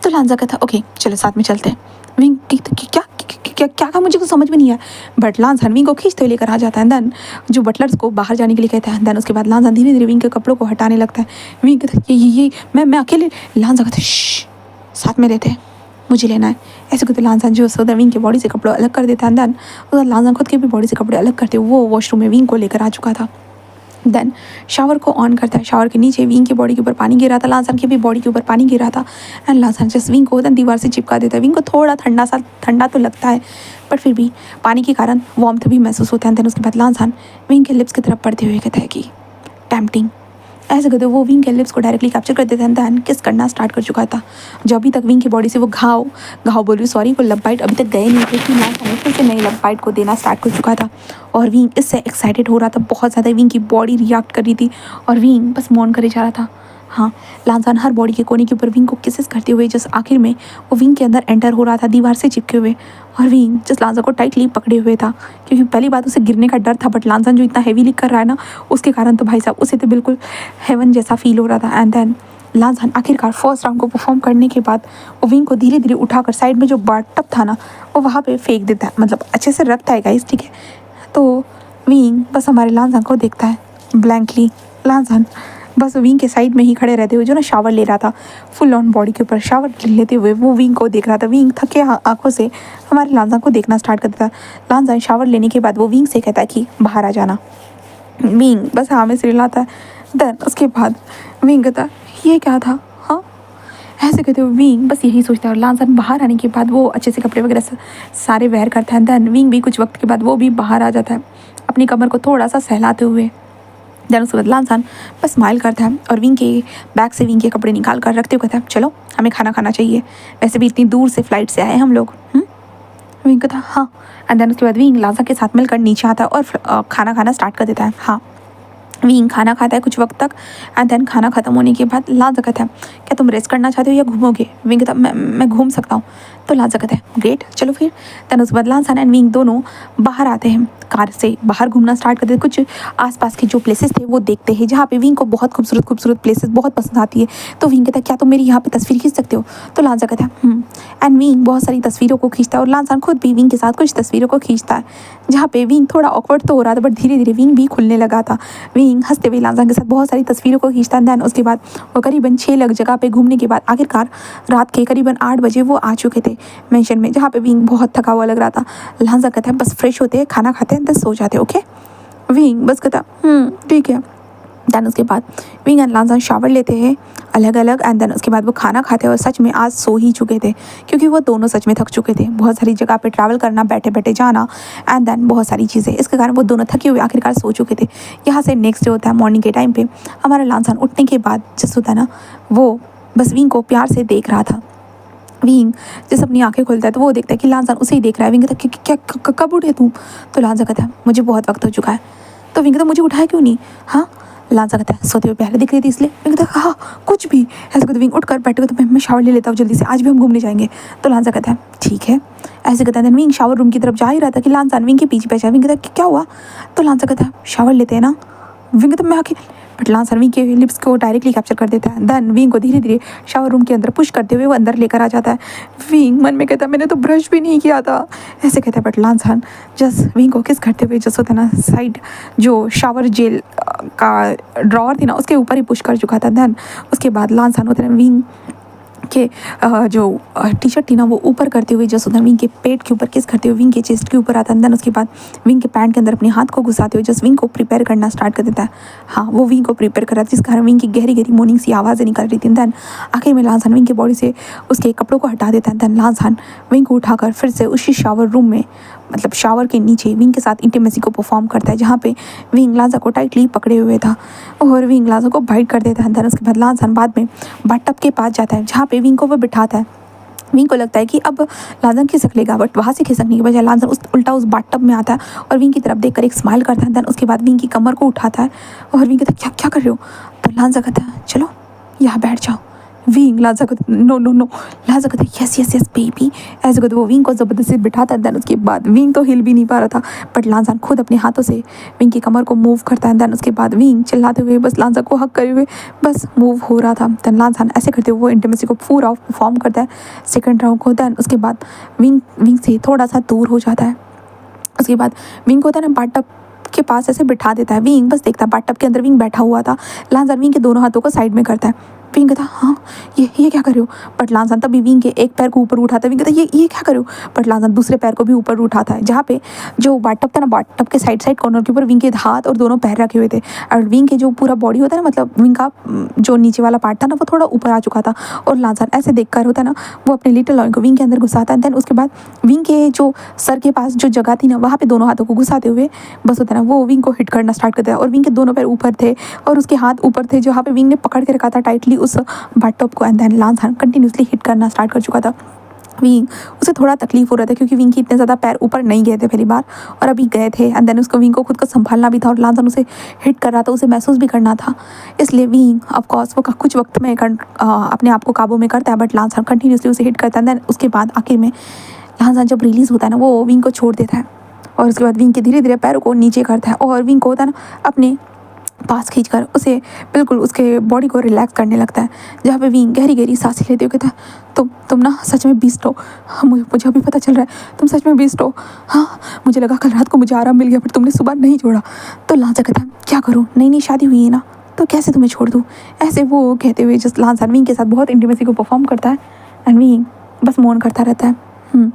तो लांजा कहता ओके चलो साथ में चलते हैं। विंग क्या क्या क्या कहा मुझे कुछ समझ में नहीं आया, बट लांजान विंग को खींचते हुए लेकर आ जाता है। देन जो बटलर्स को बाहर जाने के लिए कहता है। देन उसके बाद लांजान धीरे धीरे विंग के कपड़ों को हटाने लगता है। विंग कहता है ये मैं अकेले। लांजा कहता है साथ में रहते हैं, मुझे लेना है। ऐसे करते लांजान जो सोदा विंग के बॉडी से कपड़े अलग कर देता है। देन उधर लांजान खुद के भी बॉडी से कपड़े अलग करते वो वॉशरूम में विंग को लेकर आ चुका था। देन शावर को ऑन करता है। शावर के नीचे विंग की बॉडी के ऊपर पानी गिर रहा था, लांजान की भी बॉडी के ऊपर पानी गिर रहा था। एंड लांजान जस्ट विंग को दीवार से चिपका देता है। विंग को थोड़ा ठंडा तो लगता है, बट फिर भी पानी के कारण वार्मथ भी महसूस होता है। देन उसके बाद लांजान विंग के लिप्स की तरफ पड़ते हुए कहता है कि टेम्पटिंग। ऐसे कहते वो विंग के लिप्स को डायरेक्टली कैप्चर कर देते हैं। दैन किस करना स्टार्ट कर चुका था। जो अभी तक विंग की बॉडी से वो घाव बोल रही सॉरी, वो लब बाइट अभी तक गए नहीं थे कि लांजान फिर से नई लब बाइट को देना स्टार्ट कर चुका था। और विंग इससे एक्साइटेड हो रहा था बहुत ज़्यादा। विंग की बॉडी रिएक्ट कर रही थी और विंग बस मौन करे जा रहा था। हाँ लांजान हर बॉडी के कोने के ऊपर विंग को किसेस करते हुए जस्ट आखिर में वो विंग के अंदर एंटर हो रहा था दीवार से चिपके हुए। और विंग जस्ट लांजा को टाइटली पकड़े हुए था, क्योंकि पहली बात उसे गिरने का डर था, बट लांजान जो इतना हैवीली कर रहा है ना उसके कारण तो भाई साहब उसे तो बिल्कुल हेवन जैसा फील हो रहा था। एंड देन लांजान आखिरकार फर्स्ट राउंड को परफॉर्म करने के बाद वो विंग को धीरे धीरे उठाकर साइड में जो बाथ टब था ना वो वहाँ पे फेंक देता है, मतलब अच्छे से रखता है गाइस, ठीक है। तो विंग बस हमारे लांजान को देखता है ब्लैंकली। लांजान बस विंग के साइड में ही खड़े रहते हुए जो ना शावर ले रहा था, फुल ऑन बॉडी के ऊपर शावर लेते हुए वो विंग को देख रहा था। विंग थके आंखों से हमारे लांजान को देखना स्टार्ट कर देता। लांजान शावर लेने के बाद वो विंग से कहता है कि बाहर आ जाना। विंग बस हाँ में सिर हिलाता है। देन उसके बाद विंग कहता ये क्या था। हाँ ऐसे कहते हुए विंग बस यही सोचता है। और लांजान बाहर आने के बाद वो अच्छे से कपड़े वगैरह सारे वेयर करता है। देन विंग भी कुछ वक्त के बाद वो भी बाहर आ जाता है अपनी कमर को थोड़ा सा सहलाते हुए। देन उसके बाद लांजान बस स्माइल करता है और विंग के बैग से विंग के कपड़े निकाल कर रखते हुए कहता है चलो हमें खाना खाना चाहिए, वैसे भी इतनी दूर से फ्लाइट से आए हम लोग। विंग कहता हाँ। एंड देन उसके बाद विंग लांजा के साथ मिलकर नीचे आता है और खाना खाना स्टार्ट कर देता है। हाँ विंग खाना खाता है कुछ वक्त तक। एंड देन खाना खत्म होने के बाद लांजा कहता है क्या तुम रेस्ट करना चाहते हो या घूमोगे। विंग कहता मैं घूम सकता हूँ। तो लांजा कहता है ग्रेट चलो फिर। देन उसके बाद लांजान एंड विंग दोनों बाहर आते हैं, कार से बाहर घूमना स्टार्ट करते हैं। कुछ आसपास के जो प्लेसेस थे वो देखते हैं, जहाँ पे विंग को बहुत खूबसूरत प्लेसेस बहुत पसंद आती है। तो विंग कहता है क्या तुम मेरी यहाँ पे तस्वीर खींच सकते हो। तो लांजा कहता है एंड विंग बहुत सारी तस्वीरों को खींचता है और लांजान खुद भी विंग के साथ कुछ तस्वीरों को खींचता है, जहाँ पे विंग थोड़ा ऑकवर्ड तो हो रहा था बट धीरे धीरे विंग भी खुलने लगा था। विंग हंसते हुए लांजान के साथ बहुत सारी तस्वीरों को खींचता है। देन उसके बाद वो करीबन 6 लग जगह पे घूमने के बाद आखिरकार रात के करीबन 8 बजे वो आ चुके थे मेंशन में, जहाँ पे विंग बहुत थका हुआ लग रहा था। लांजा कहता है बस फ्रेश होते हैं, खाना खाते हैं, बस सो जाते हैं। ओके विंग बस कहता ठीक है। देन उसके बाद विंग एंड लांजान शावर लेते हैं अलग अलग। एंड देन उसके बाद वो खाना खाते हैं और सच में आज सो ही चुके थे, क्योंकि वो दोनों सच में थक चुके थे। बहुत सारी जगह पे ट्रैवल करना, बैठे बैठे जाना एंड देन बहुत सारी चीज़ें, इसके कारण वो दोनों थके हुए आखिरकार सो चुके थे। यहाँ से नेक्स्ट डे होता है मॉर्निंग के टाइम पे। हमारा लांजान उठने के बाद जिस होता है ना वो बस विंग को प्यार से देख रहा था। विंग जैसे अपनी आंखें खोलता है तो वो देखता है कि लांसान उसे ही देख रहा है। विंग कहता है क्या कब उठे तू? तो लांसा कहता है मुझे बहुत वक्त हो चुका है। तो विंग कहता मुझे उठाया क्यों नहीं? हाँ, लांसा कहता है सोते हुए पहले दिख रही थी इसलिए। विंग कहता है हाँ कुछ भी। ऐसे कहते विंग उठ कर बैठे तो मैं शावर ले लेता हूँ जल्दी से, आज भी हम घूमने जाएंगे। तो लांसा कहता है ठीक है। ऐसे कहता है विंग शावर रूम की तरफ जा ही रहा था कि लांसान विंग के पीछे पहुंचा। विंग कहता है क्या हुआ? तो लांसा कहता है शावर लेते हैं ना। विंग कहता मैं आके, बट लांसर विंग के लिप्स को डायरेक्टली कैप्चर कर देता है। देन विंग को धीरे धीरे शावर रूम के अंदर पुश करते हुए वो अंदर लेकर आ जाता है। विंग मन में कहता है मैंने तो ब्रश भी नहीं किया था, ऐसे कहता है। बट लांसन जस्ट विंग को किस करते हुए जस्ट होता है ना साइड जो शावर जेल का ड्रॉवर थी ना उसके ऊपर ही पुश कर चुका था। देन उसके बाद लांसन होता है विंग के जो टी शर्ट थी ना वो ऊपर करते हुए जस्ट उधर विंग के पेट के ऊपर किस करते हुए विंग के चेस्ट के ऊपर आता है। देन उसके बाद विंग के पैंट के अंदर अपने हाथ को घुसाते हुए जस्ट विंग को प्रिपेयर करना स्टार्ट कर देता है। हाँ, वो विंग को प्रिपेयर कर रहा था जिस कारण विंग की गहरी गहरी मोर्निंग सी आवाज़ें निकल रही थी। देन आखिर में लांसान विंग की बॉडी से उसके कपड़ों को हटा देता है। देन लांसान विंग को उठाकर फिर से उसी शावर रूम में मतलब शावर के नीचे विंग के साथ इंटीमेसी को परफॉर्म करता है जहाँ पे विंग लांसा को टाइटली पकड़े हुए था और विंग लांसा को बाइट कर देता है। देन उसके बाद लांसान बाद में बाथटब के पास जाता है जहाँ पे विंग को वो बिठाता है। विंग को लगता है कि अब लांसन खिसक लेगा, बट वहाँ से खिसकने के बजाय लांसन उल्टा उस बाथटब में आता है और विंग की तरफ देखकर एक स्माइल करता है। देन उसके बाद विंग की कमर को उठाता है और विंग कहता है क्या क्या कर रहे हो? तो लांसा कहता है चलो यहाँ बैठ जाओ। विंग लांसा को नो नो नो, लांसा कहता है यस यस यस बेबी। ऐसे कहते वो विंग को ज़बरदस्ती बिठाता है। देन उसके बाद विंग तो हिल भी नहीं पा रहा था बट लांसान खुद अपने हाथों से विंग की कमर को मूव करता है। देन उसके बाद विंग चिल्लाते हुए बस लांसा को हक करे हुए बस मूव हो रहा था। देन लांसान ऐसे करते हुए वो इंटीमेसी को पूरा परफॉर्म करता है सेकंड राउंड को। देन उसके बाद विंग से थोड़ा सा दूर हो जाता है। उसके बाद विंग को होता है ना बाथटब के पास ऐसे बिठा देता है। विंग बस देखता है बाथटब के अंदर विंग बैठा हुआ था। लांसान विंग के दोनों हाथों को साइड में करता है। विंग कहता हाँ ये क्या कर रहे हो? बट लांसान तभी विंग के एक पैर को ऊपर उठाता है। विंग कहता ये क्या कर रहे हो? बट लांसान दूसरे पैर को भी ऊपर उठाता है जहाँ पे जो बाथटब था ना बाथटब के साइड साइड कॉर्नर के ऊपर विंग के हाथ और दोनों पैर रखे हुए थे और विंग के जो पूरा बॉडी होता है ना मतलब विंग का जो नीचे वाला पार्ट था ना वो थोड़ा ऊपर आ चुका था और लांसान ऐसे देख कर होता है ना वो अपने लिटिल लॉइन को विंग के अंदर घुसाता है। देन उसके बाद विंग के जो सर के पास जो जगह थी ना वहाँ पे दोनों हाथों को घुसाते हुए बस होता है ना वो विंग को हिट करना स्टार्ट करता है और विंग के दोनों पैर ऊपर थे और उसके हाथ ऊपर थे जहाँ पे विंग ने पकड़ के रखा था टाइटली उस बाथटब को। एंड देन लांसान कंटिन्यूसली हिट करना स्टार्ट कर चुका था। विंग उसे थोड़ा तकलीफ हो रहा था क्योंकि विंग के इतने ज़्यादा पैर ऊपर नहीं गए थे पहली बार और अभी गए थे। एंड देन उसको विंग को खुद को संभालना भी था और लांसान उसे हिट कर रहा था, उसे महसूस भी करना था। इसलिए विंग ऑफकोर्स वो कुछ वक्त में अपने आप को काबू में करता है बट लांसान कंटिन्यूसली उसे हिट करता है। देन उसके बाद आखिर में लांसान जब रिलीज़ होता है ना वो विंग को छोड़ देता है और उसके बाद विंग के धीरे धीरे पैरों को नीचे करता है और विंग को होता है ना अपने पास खींचकर उसे बिल्कुल उसके बॉडी को रिलैक्स करने लगता है जहाँ पे विंग गहरी गहरी सांसें लेते हुए कहता है तुम ना सच में बीस्ट हो। हाँ, मुझे अभी पता चल रहा है तुम सच में बीस्ट हो। हाँ, मुझे लगा कल रात को मुझे आराम मिल गया पर तुमने सुबह नहीं छोड़ा। तो लांसा कहता है क्या करूँ, नई नई शादी हुई है ना तो कैसे तुम्हें छोड़ दूँ? ऐसे वो कहते हुए जस्ट लांसान विंग के साथ बहुत इंटीमेसी को परफॉर्म करता है एंड विंग बस मौन करता रहता है।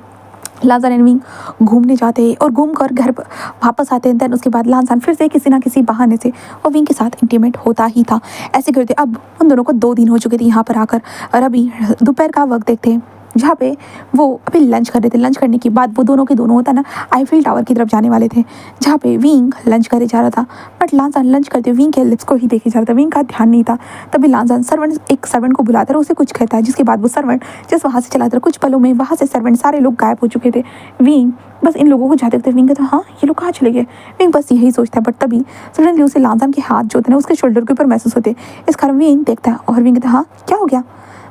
लांसान एंड विंग घूमने जाते हैं और घूम कर घर वापस आते हैं। देन उसके बाद लांसान फिर से किसी ना किसी बहाने से और विंग के साथ इंटीमेट होता ही था। ऐसे करते अब उन दोनों को 2 दिन हो चुके थे यहाँ पर आकर और अभी दोपहर का वक्त देखते हैं जहाँ पे वो अभी लंच कर रहे थे। लंच करने के बाद वो दोनों के दोनों होता ना आईफिल टावर की तरफ जाने वाले थे जहाँ पे विंग लंच करे जा रहा था बट लांसान लंच करते हुए विंग के लिप्स को ही देखे जा रहा था। विंग का ध्यान नहीं था। तभी लांसान एक सर्वेंट को बुलाता है उसे कुछ कहता है जिसके बाद वो सर्वेंट जस्ट वहाँ से चलाता है। कुछ पलों में वहाँ से सर्वेंट सारे लोग गायब हो चुके थे। विंग बस इन लोगों को जाते देखते विंग कहता हाँ ये लोग कहाँ चले गए? विंग बस यही सोचता है बट तभी सडनली उसे लांसान के हाथ जो होते हैं उसके शोल्डर के ऊपर महसूस होते इस कारण विंग देखता है और विंग कहता हाँ क्या हो गया?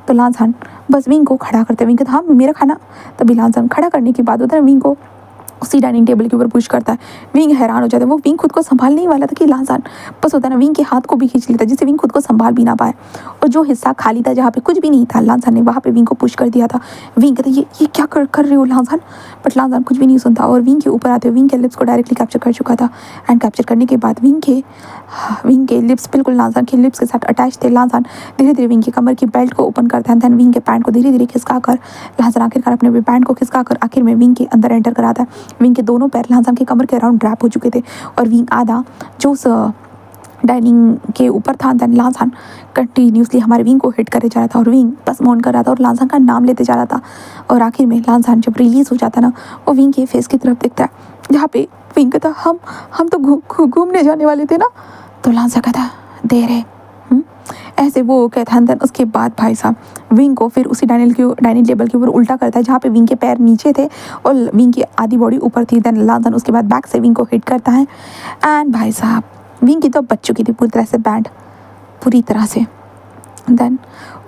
तो लांसान बस विंग को खड़ा करते हैं। विंग कहता हाँ मेरा खाना। तभी लांसान खड़ा करने के बाद होता है विंग को उसी डाइनिंग टेबल के ऊपर पुश करता है। विंग हैरान हो जाता है। वो विंग खुद को संभाल नहीं वाला था कि लांसान बस होता है ना विंग के हाथ को भी खींच लेता जिससे विंग खुद को संभाल भी ना पाए और जो हिस्सा खाली था जहाँ पे कुछ भी नहीं था लांसान ने वहाँ पे विंग को पुश कर दिया था। विंग कहता ये क्या कर रहे हो लांसान? बट लांसान कुछ भी नहीं सुनता और विंग के ऊपर आते हुए विंग के लिप्स को डायरेक्टली कैप्चर कर चुका था। एंड कैप्चर करने के बाद विंग के लिप्स बिल्कुल लांसान के लिप्स के साथ अटैच थे। लांसान धीरे धीरे विंग की कमर की बेल्ट को ओपन करता है। देन विंग के पैंट को धीरे धीरे खिसका कर लांसान आखिरकार अपने पैंट को खिसका कर आखिर में विंग के अंदर एंटर कराता है। विंग के दोनों पैर लांसान के कमर के अराउंड रैप हो चुके थे और विंग आधा जो उस डाइनिंग के ऊपर था। देन लांसान कंटिन्यूसली हमारे विंग को हिट करे जा रहा था और विंग बस मौन कर रहा था और लांसान का नाम लेते जा रहा था। और आखिर में लांसान जब रिलीज़ हो जाता ना वो विंग के फेस की तरफ देखता है जहाँ पे विंग कहता हम तो घूमने जाने वाले थे ना। तो लांसान कहता देर है ऐसे वो कहता है। देन उसके बाद भाई साहब विंग को फिर उसी डाइनिंग टेबल के ऊपर उल्टा करता है, जहाँ पे विंग के पैर नीचे थे और विंग की आधी बॉडी ऊपर थी। देन लाजन उसके बाद बैक से विंग को हिट करता है एंड भाई साहब विंग की तो बच चुकी थी पूरी तरह से बैंड, पूरी तरह से। देन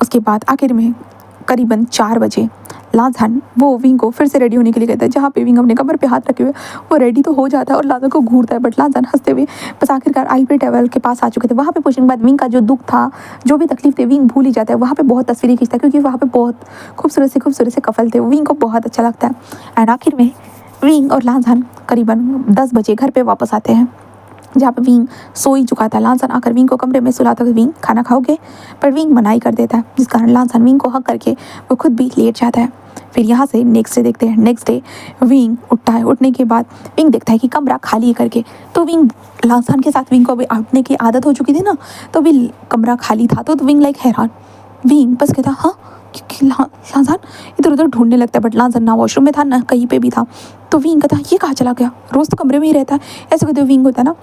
उसके बाद आखिर में करीबन 4 बजे लाजन वो विंग को फिर से रेडी होने के लिए कहता है, जहाँ पे विंग अपने कमर पे हाथ रखे हुए वो रेडी तो हो जाता है और लाजन को घूरता है, बट लाजन हंसते हुए बस आखिरकार आईपी टेबल के पास आ चुके थे। वहाँ पे पहुंचने के बाद विंग का जो दुख था, जो भी तकलीफ थी, विंग भूल ही जाता है। वहाँ पे बहुत तस्वीरें खींचता है क्योंकि वहाँ पे बहुत खूबसूरत से कपल थे, विंग को बहुत अच्छा लगता है। एंड आखिर में विंग और लाजन करीबन 10 बजे घर पर वापस आते हैं, जहाँ पे विंग सो ही चुका था। लाजन आकर विंग को कमरे में सुलाता हुआ, विंग खाना खाओगे, पर विंग मनाही कर देता है, जिस कारण लाजन विंग को हक करके वो खुद भी लेट जाता है। फिर यहाँ से नेक्स्ट डे देखते हैं। नेक्स्ट डे विंग उठता है, उठने के बाद विंग देखता है कि कमरा खाली है करके, तो विंग लाजन के साथ, विंग को अभी उठने की आदत हो चुकी थी ना, तो भी कमरा खाली था, तो विंग लाइक हैरान। विंग बस कहता हाँ, क्योंकि लाजन इधर उधर ढूंढने लगता है, बट लाजन ना वॉशरूम में था ना कहीं पे भी था। तो विंग कहता ये कहाँ चला गया, रोज़ तो कमरे में ही रहता है, ऐसे कहते विंग होता है ना,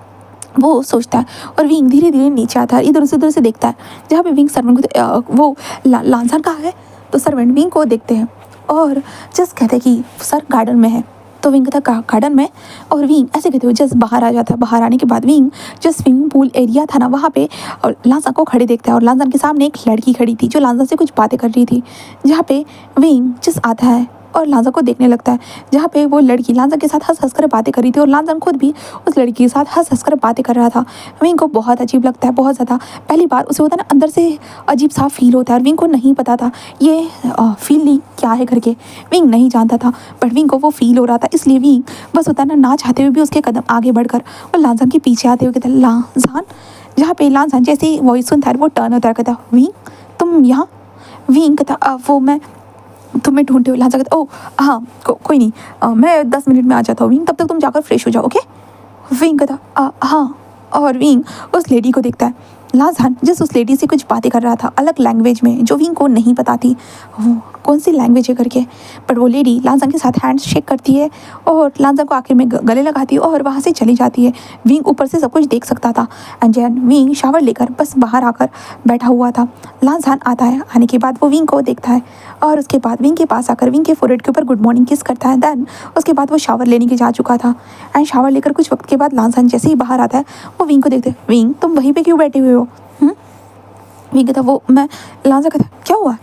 वो सोचता है। और विंग धीरे धीरे नीचे आता है, इधर से देखता है, जहाँ पे विंग सर्वेंट को वो लाजन कहाँ है, तो सर्वेंट विंग को देखते हैं और जस्ट कहते हैं कि सर गार्डन में है। तो विंग कहता गार्डन में, और विंग ऐसे कहते हुए जस्ट बाहर आ जाता है। बाहर आने के बाद wing just swimming pool area था ना वहाँ पे, और लाजन को खड़े देखता है, और लाजन के सामने एक लड़की खड़ी थी जो लाजन से कुछ बातें कर रही थी। जहाँ पे विंग जस्ट आता है और लाजन को देखने लगता है, जहाँ पे वो लड़की लाजन के साथ हंस कर बातें कर रही थी और लाजन खुद भी उस लड़की के साथ हंस कर बातें कर रहा था। विंग को बहुत अजीब लगता है, बहुत ज़्यादा। पहली बार उसे होता है ना अंदर से अजीब सा फील होता है, और विंग को नहीं पता था ये फीलिंग क्या है करके, विंग नहीं जानता था, बट विंग को वो फील हो रहा था। इसलिए विंग बस होता है ना चाहते हुए भी उसके कदम आगे बढ़कर और लाजन के पीछे आते हुए कहता है लाजन, जहाँ पे लाजन जैसे ही वॉइस सुनता है वो टर्न होता है, कहता विंग तुम यहाँ। विंग कहता वो मैं तुम्हें ढूंढते हुए लाजन कहता ओ हाँ कोई नहीं, मैं 10 मिनट में आ जाता हूँ विंग, तब तक तुम जाकर फ्रेश हो जाओ ओके। विंग कहता हाँ, और विंग उस लेडी को देखता है। लाजन जिस उस लेडी से कुछ बातें कर रहा था अलग लैंग्वेज में, जो विंग को नहीं पता थी वो कौन सी लैंग्वेज है करके, बट वो लेडी लाजन के साथ हैंड शेक करती है और लाजन को आखिर में गले लगाती है और वहाँ से चली जाती है। विंग ऊपर से सब कुछ देख सकता था एंड जैन विंग शावर लेकर बस बाहर आकर बैठा हुआ था। लाजन आता है, आने के बाद वो विंग को देखता है और उसके बाद विंग के पास आकर विंग के फोरहेड के ऊपर गुड मॉर्निंग किस करता है। देन उसके बाद वो शावर लेने के जा चुका था एंड शावर लेकर कुछ वक्त के बाद लाजन जैसे ही बाहर आता है वो विंग को देखते, विंग तुम वहीं पे क्यों बैठे हुए हो? विंग कहता वो मैं। लाजन कहता क्या हुआ?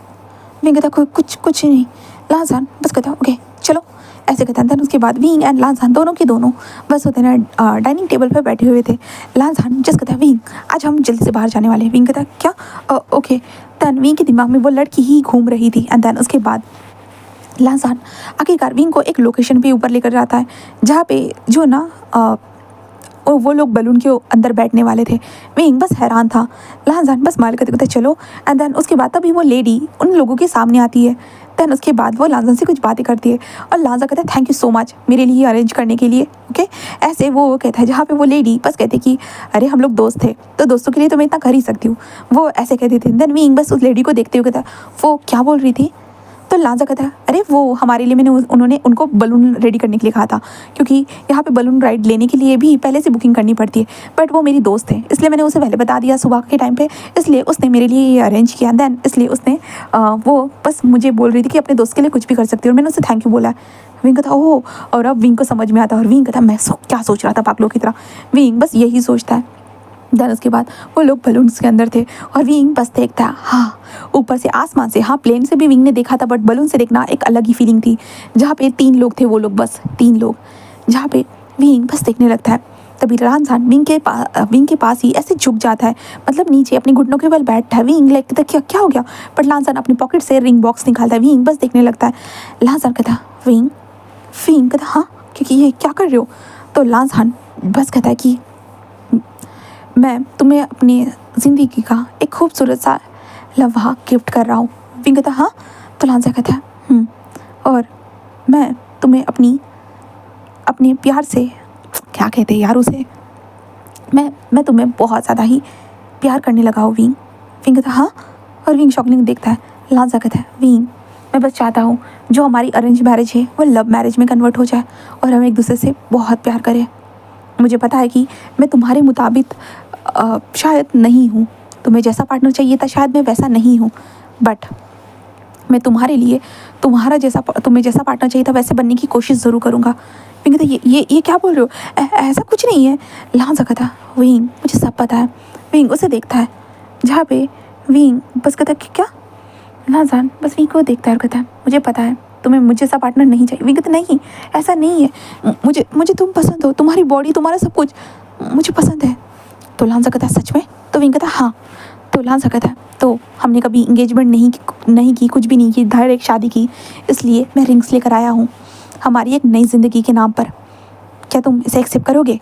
विंग कहता कुछ नहीं। लाजन बस कहता ओके चलो, ऐसे कहता है। उसके बाद विंग एंड लाजन दोनों के दोनों बस होते ना डाइनिंग टेबल पर बैठे हुए थे। लाजन जस्ट कहता है विंग आज हम जल्दी से बाहर जाने वाले हैं। विंग कहता क्या ओके। देन विंग के दिमाग में वो लड़की ही घूम रही थी एंड देन उसके बाद लाजन आखिरकार विंग को एक लोकेशन पे ऊपर लेकर जाता है, जहाँ पे जो ना और वो लोग बलून के अंदर बैठने वाले थे। विंग बस हैरान था। लाजन बस माल करते चलो एंड देन उसके बाद तभी वो लेडी उन लोगों के सामने आती है। देन उसके बाद वो लाजन से कुछ बातें करती है और लाजन कहता है थैंक यू सो मच मेरे लिए अरेंज करने के लिए ओके। ऐसे वो कहता है, जहाँ पे वो लेडी बस कहती कि अरे हम लोग दोस्त थे तो दोस्तों के लिए तो मैं इतना कर ही सकती हूँ, वो ऐसे कहती थी। देन विंग बस उस लेडी को देखते हुए कहता वो क्या बोल रही थी? तो लाजन कहता है अरे वो हमारे लिए उन्होंने उनको बलून रेडी करने के लिए कहा था, क्योंकि यहाँ पे बलून राइड लेने के लिए भी पहले से बुकिंग करनी पड़ती है, बट वो मेरी दोस्त है इसलिए मैंने उसे पहले बता दिया सुबह के टाइम पे, इसलिए उसने मेरे लिए ये अरेंज किया। देन इसलिए उसने वो बस मुझे बोल रही थी कि अपने दोस्त के लिए कुछ भी कर सकती है और मैंने उसे थैंक यू बोला। विंग कहता ओह, और अब विंग को समझ में आता है और विंग कहता मैं क्या सोच रहा था पागलों की तरह। विंग बस यही सोचता है। देन उसके बाद वो लोग बलून्स के अंदर थे और विंग बस देखता है हाँ ऊपर से आसमान से, हाँ प्लेन से भी विंग ने देखा था बट बलून से देखना एक अलग ही फीलिंग थी। जहाँ पे 3 लोग थे, वो लोग बस 3 लोग, जहाँ पे विंग बस देखने लगता है। तभी लाजन विंग के पास ही ऐसे झुक जाता है, मतलब नीचे अपने घुटनों के बल बैठता है। विंग लाइक क्या हो गया, बट लाजन अपनी पॉकेट से रिंग बॉक्स निकालता है। विंग बस देखने लगता है। लाजन कहता विंग कहता हाँ क्योंकि ये क्या कर रहे हो? तो लाजन बस कहता है कि मैं तुम्हें अपनी ज़िंदगी का एक खूबसूरत सा लम्हा गिफ्ट कर रहा हूँ। विंग कहता हाँ। तो लाजन कहता है और मैं तुम्हें अपने प्यार से, क्या कहते हैं यार उसे, मैं तुम्हें बहुत ज़्यादा ही प्यार करने लगा हूँ विंग। विंग कहता हाँ, और विंग शॉकिंग देखता है। लाजन कहता है विंग मैं बस चाहता हूँ जो हमारी अरेंज मैरिज है वो लव मैरिज में कन्वर्ट हो जाए और हम एक दूसरे से बहुत प्यार करें। मुझे पता है कि मैं तुम्हारे मुताबिक शायद नहीं हूँ, तुम्हें जैसा पार्टनर चाहिए था शायद मैं वैसा नहीं हूँ, बट मैं तुम्हारे लिए तुम्हें जैसा पार्टनर चाहिए था वैसे बनने की कोशिश ज़रूर करूँगा। विंग कहता ये क्या बोल रहे हो, ऐसा कुछ नहीं है। लांजा कहता विंग मुझे सब पता है। विंग उसे देखता है, जहाँ पे विंग बस कहता कि क्या। लांजान बस विंग को देखता है और कहता है मुझे पता है तुम्हें मुझे ऐसा पार्टनर नहीं चाहिए। विंग कहता नहीं ऐसा नहीं है, मुझे तुम पसंद हो, तुम्हारी बॉडी तुम्हारा सब कुछ मुझे पसंद है। तो लांजा कहता है सच में। तो विंग कहता हाँ। तो लांजा कहता है तो हमने कभी इंगेजमेंट नहीं की, कुछ भी नहीं की, डायरेक्ट शादी की, इसलिए मैं रिंग्स लेकर आया हूँ हमारी एक नई ज़िंदगी के नाम पर। क्या तुम इसे एक्सेप्ट करोगे।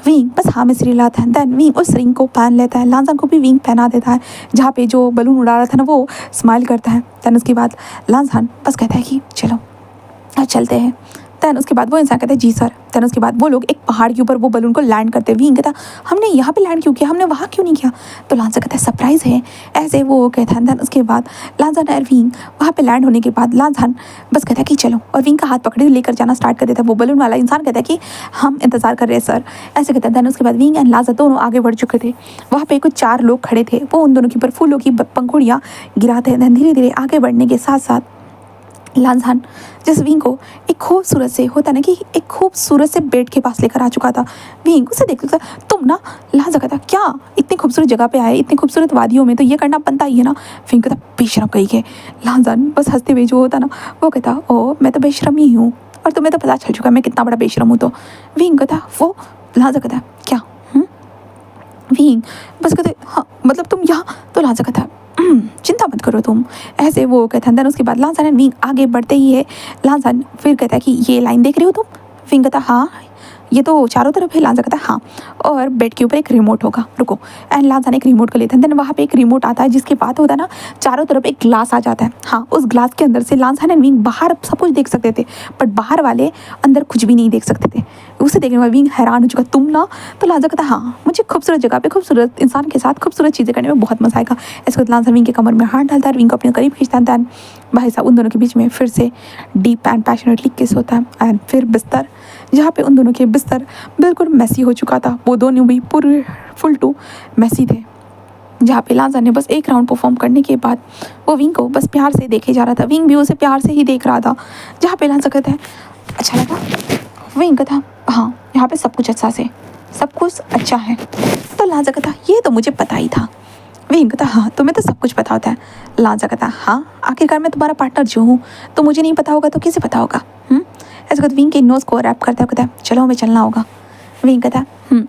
विंग बस हाँ में सिर हिलाता है। देन विंग उस रिंग को पहन लेता है, लांजा को भी विंग पहना देता है, जहाँ पे जो बलून उड़ा रहा था ना वो स्माइल करता है। देन उसके बाद लांजान बस कहता है कि चलो चलते हैं। देन उसके बाद वो इंसान कहता है जी सर। देन उसके बाद वो लोग एक पहाड़ के ऊपर वो बलून को लैंड करते हैं। विंग कहता हमने यहाँ पे लैंड क्यों किया, हमने वहाँ क्यों नहीं किया। तो लांजा कहता है सरप्राइज़ है, ऐसे वो कहता है। देन उसके बाद लांजान और विंग वहाँ पे लैंड होने के बाद लांजान बस कहता है कि चलो, और विंग का हाथ पकड़े लेकर जाना स्टार्ट कर देता है। वो बलून वाला इंसान कहता है कि हम इंतजार कर रहे हैं सर, ऐसे कहता है। देन उसके बाद विंग एंड लांजा दोनों आगे बढ़ चुके थे। वहाँ पे कुछ 4 लोग खड़े थे, वो उन दोनों के ऊपर फूलों की पंखुड़ियाँ गिराते हैं। देन धीरे धीरे आगे बढ़ने के साथ साथ लांजान जिस विंग को एक खूबसूरत से होता ना कि एक खूबसूरत से बेड के पास लेकर आ चुका था। विंग उसे देख था तुम ना। लांजा कहता क्या इतनी खूबसूरत जगह पे आए, इतनी खूबसूरत वादियों में, तो ये करना बनता ही है ना। विंग कहता बेशरम कही है। लांजान बस हंसते हुए जो होता ना वो कहता ओ मैं तो बेशरम ही हूँ, और तुम्हें तो पता चल चुका है मैं कितना बड़ा बेशरम हूँ। तो विंग कहता वो। लांजा कहता क्या विंग बस कहते हाँ मतलब तुम यहाँ। तो लांजा कहता चिंता मत करो तुम, ऐसे वो कहता है। देन उसके बाद लांजान एंड विंग आगे बढ़ते ही है। लांजान फिर कहता है कि ये लाइन देख रही हो तुम। विंग कहता हाँ ये तो चारों तरफ है। लांजा कहता है हाँ, और बेड के ऊपर एक रिमोट होगा, रुको। एंड लांजान एक रिमोट को लेता है। देन वहाँ पे एक रिमोट आता है जिसके बाद होता है ना चारों तरफ एक ग्लास आ जाता है। हाँ उस ग्लास के अंदर से लांजान एंड विंग बाहर सब कुछ देख सकते थे, बट बाहर वाले अंदर कुछ भी नहीं देख सकते थे। उसे देखने में विंग हैरान हो चुका तुम ना। तो लांजा कहता हाँ मुझे खूबसूरत जगह पे खूबसूरत इंसान के साथ खूबसूरत चीज़ें करने में बहुत मजा आएगा। इसके बाद लांजा विंग के कमर में हाथ डालता है, विंग को अपने करीब खींचता है। दैन भाई साहब उन दोनों के बीच में फिर से डीप एंड पैशनेटली किस होता है। एंड फिर बिस्तर, जहाँ पे उन दोनों के बिस्तर बिल्कुल मैसी हो चुका था, वो दोनों भी पूरे फुल टू मैसी थे। जहाँ पे लांजा ने बस एक राउंड परफॉर्म करने के बाद वो विंग को बस प्यार से देखे जा रहा था, विंग भी उसे प्यार से ही देख रहा था। जहाँ पे लांजा कहता है अच्छा लगा। विंग कहता हाँ यहाँ पे सब कुछ अच्छा से सब कुछ अच्छा है। तो लांजा कहता ये तो मुझे पता ही था। विंग कहता हाँ तुम्हें तो सब कुछ पता होता है। लांजा कहता हाँ आखिरकार मैं तुम्हारा पार्टनर जो हूँ, तो मुझे नहीं पता होगा तो किसे पता होगा। ऐसे कहते विंग के नोज़ को रैप करता है, कहता है चलो हमें चलना होगा। विंग कहता है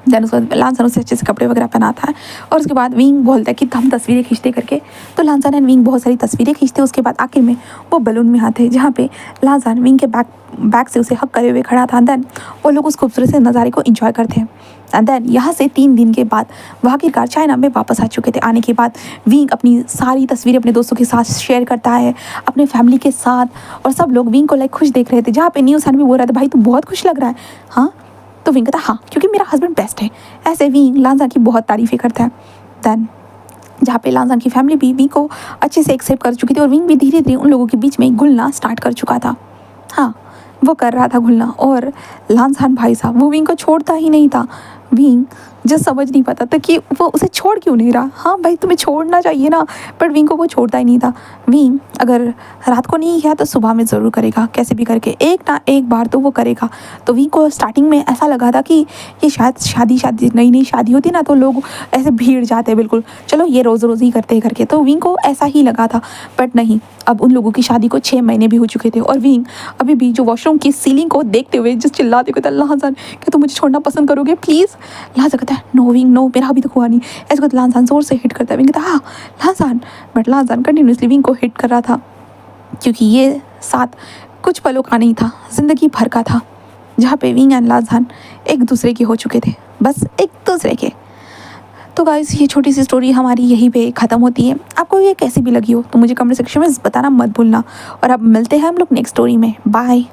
देन उसके बाद लांजा उसे अच्छे से कपड़े वगैरह पहनाता है, और उसके बाद विंग बोलता है कि हम तस्वीरें खींचते करके। तो लांजा एंड विंग बहुत सारी तस्वीरें खींचते हैं। उसके बाद आखिर में वो बलून में आते हैं, जहाँ पे लांजा विंग के बैक से उसे हक करे हुए खड़ा था। देन वो लोग उस खूबसूरत से नज़ारे को इंजॉय करते हैं। एंड देन यहाँ से 3 दिन के बाद वो आखिरकार चाइना में वापस आ चुके थे। आने के बाद विंग अपनी सारी तस्वीरें अपने दोस्तों के साथ शेयर करता है, अपने फैमिली के साथ, और सब लोग विंग को लाइक खुश देख रहे थे। जहाँ पे न्यूज़ भी बोल रहा था भाई तू बहुत खुश लग रहा है। हाँ तो विंग कहता हाँ क्योंकि मेरा हस्बैंड बेस्ट है। ऐसे विंग लांजा की बहुत तारीफ़ें करता है। देन जहाँ पे लांजा की फैमिली भी विंग को अच्छे से एक्सेप्ट कर चुकी थी, और विंग भी धीरे धीरे उन लोगों के बीच में घुलना स्टार्ट कर चुका था। हाँ वो कर रहा था घुलना, और लांजान भाई साहब वो विंग को छोड़ता ही नहीं था। विंग जो समझ नहीं पाता था कि वो उसे छोड़ क्यों नहीं रहा। हाँ भाई तुम्हें छोड़ना चाहिए ना, पर विंग को वो छोड़ता ही नहीं था। विंग अगर रात को नहीं किया तो सुबह में ज़रूर करेगा, कैसे भी करके एक ना एक बार तो वो करेगा। तो विंग को स्टार्टिंग में ऐसा लगा था कि ये शायद शादी नई शादी होती ना तो लोग ऐसे भीड़ जाते बिल्कुल, चलो ये रोज़ रोज़ ही करते करके, तो विंग को ऐसा ही लगा था। बट नहीं, अब उन लोगों की शादी को 6 महीने भी हो चुके थे, और विंग अभी भी जो वॉशरूम की सीलिंग को देखते हुए जिस चिल्लाते कहता लांजान क्या तुम मुझे छोड़ना पसंद करोगे प्लीज़। लांजा कहता है नो विंग नो, मेरा अभी तक हुआ नहीं। ऐसे कहते लांजान जोर से हिट करता है। विंग कहता हाँ लांजान, बट लांजान कंटिन्यूसली विंग को हिट कर रहा था, क्योंकि ये साथ कुछ पलों का नहीं था, ज़िंदगी भर का था, जहाँ पे विंग एंड लांजान एक दूसरे के हो चुके थे, बस एक दूसरे के। तो गाइस ये छोटी सी स्टोरी हमारी यहीं पे ख़त्म होती है। आपको ये कैसी भी लगी हो तो मुझे कमेंट सेक्शन में बताना मत भूलना, और अब मिलते हैं हम लोग नेक्स्ट स्टोरी में। बाय।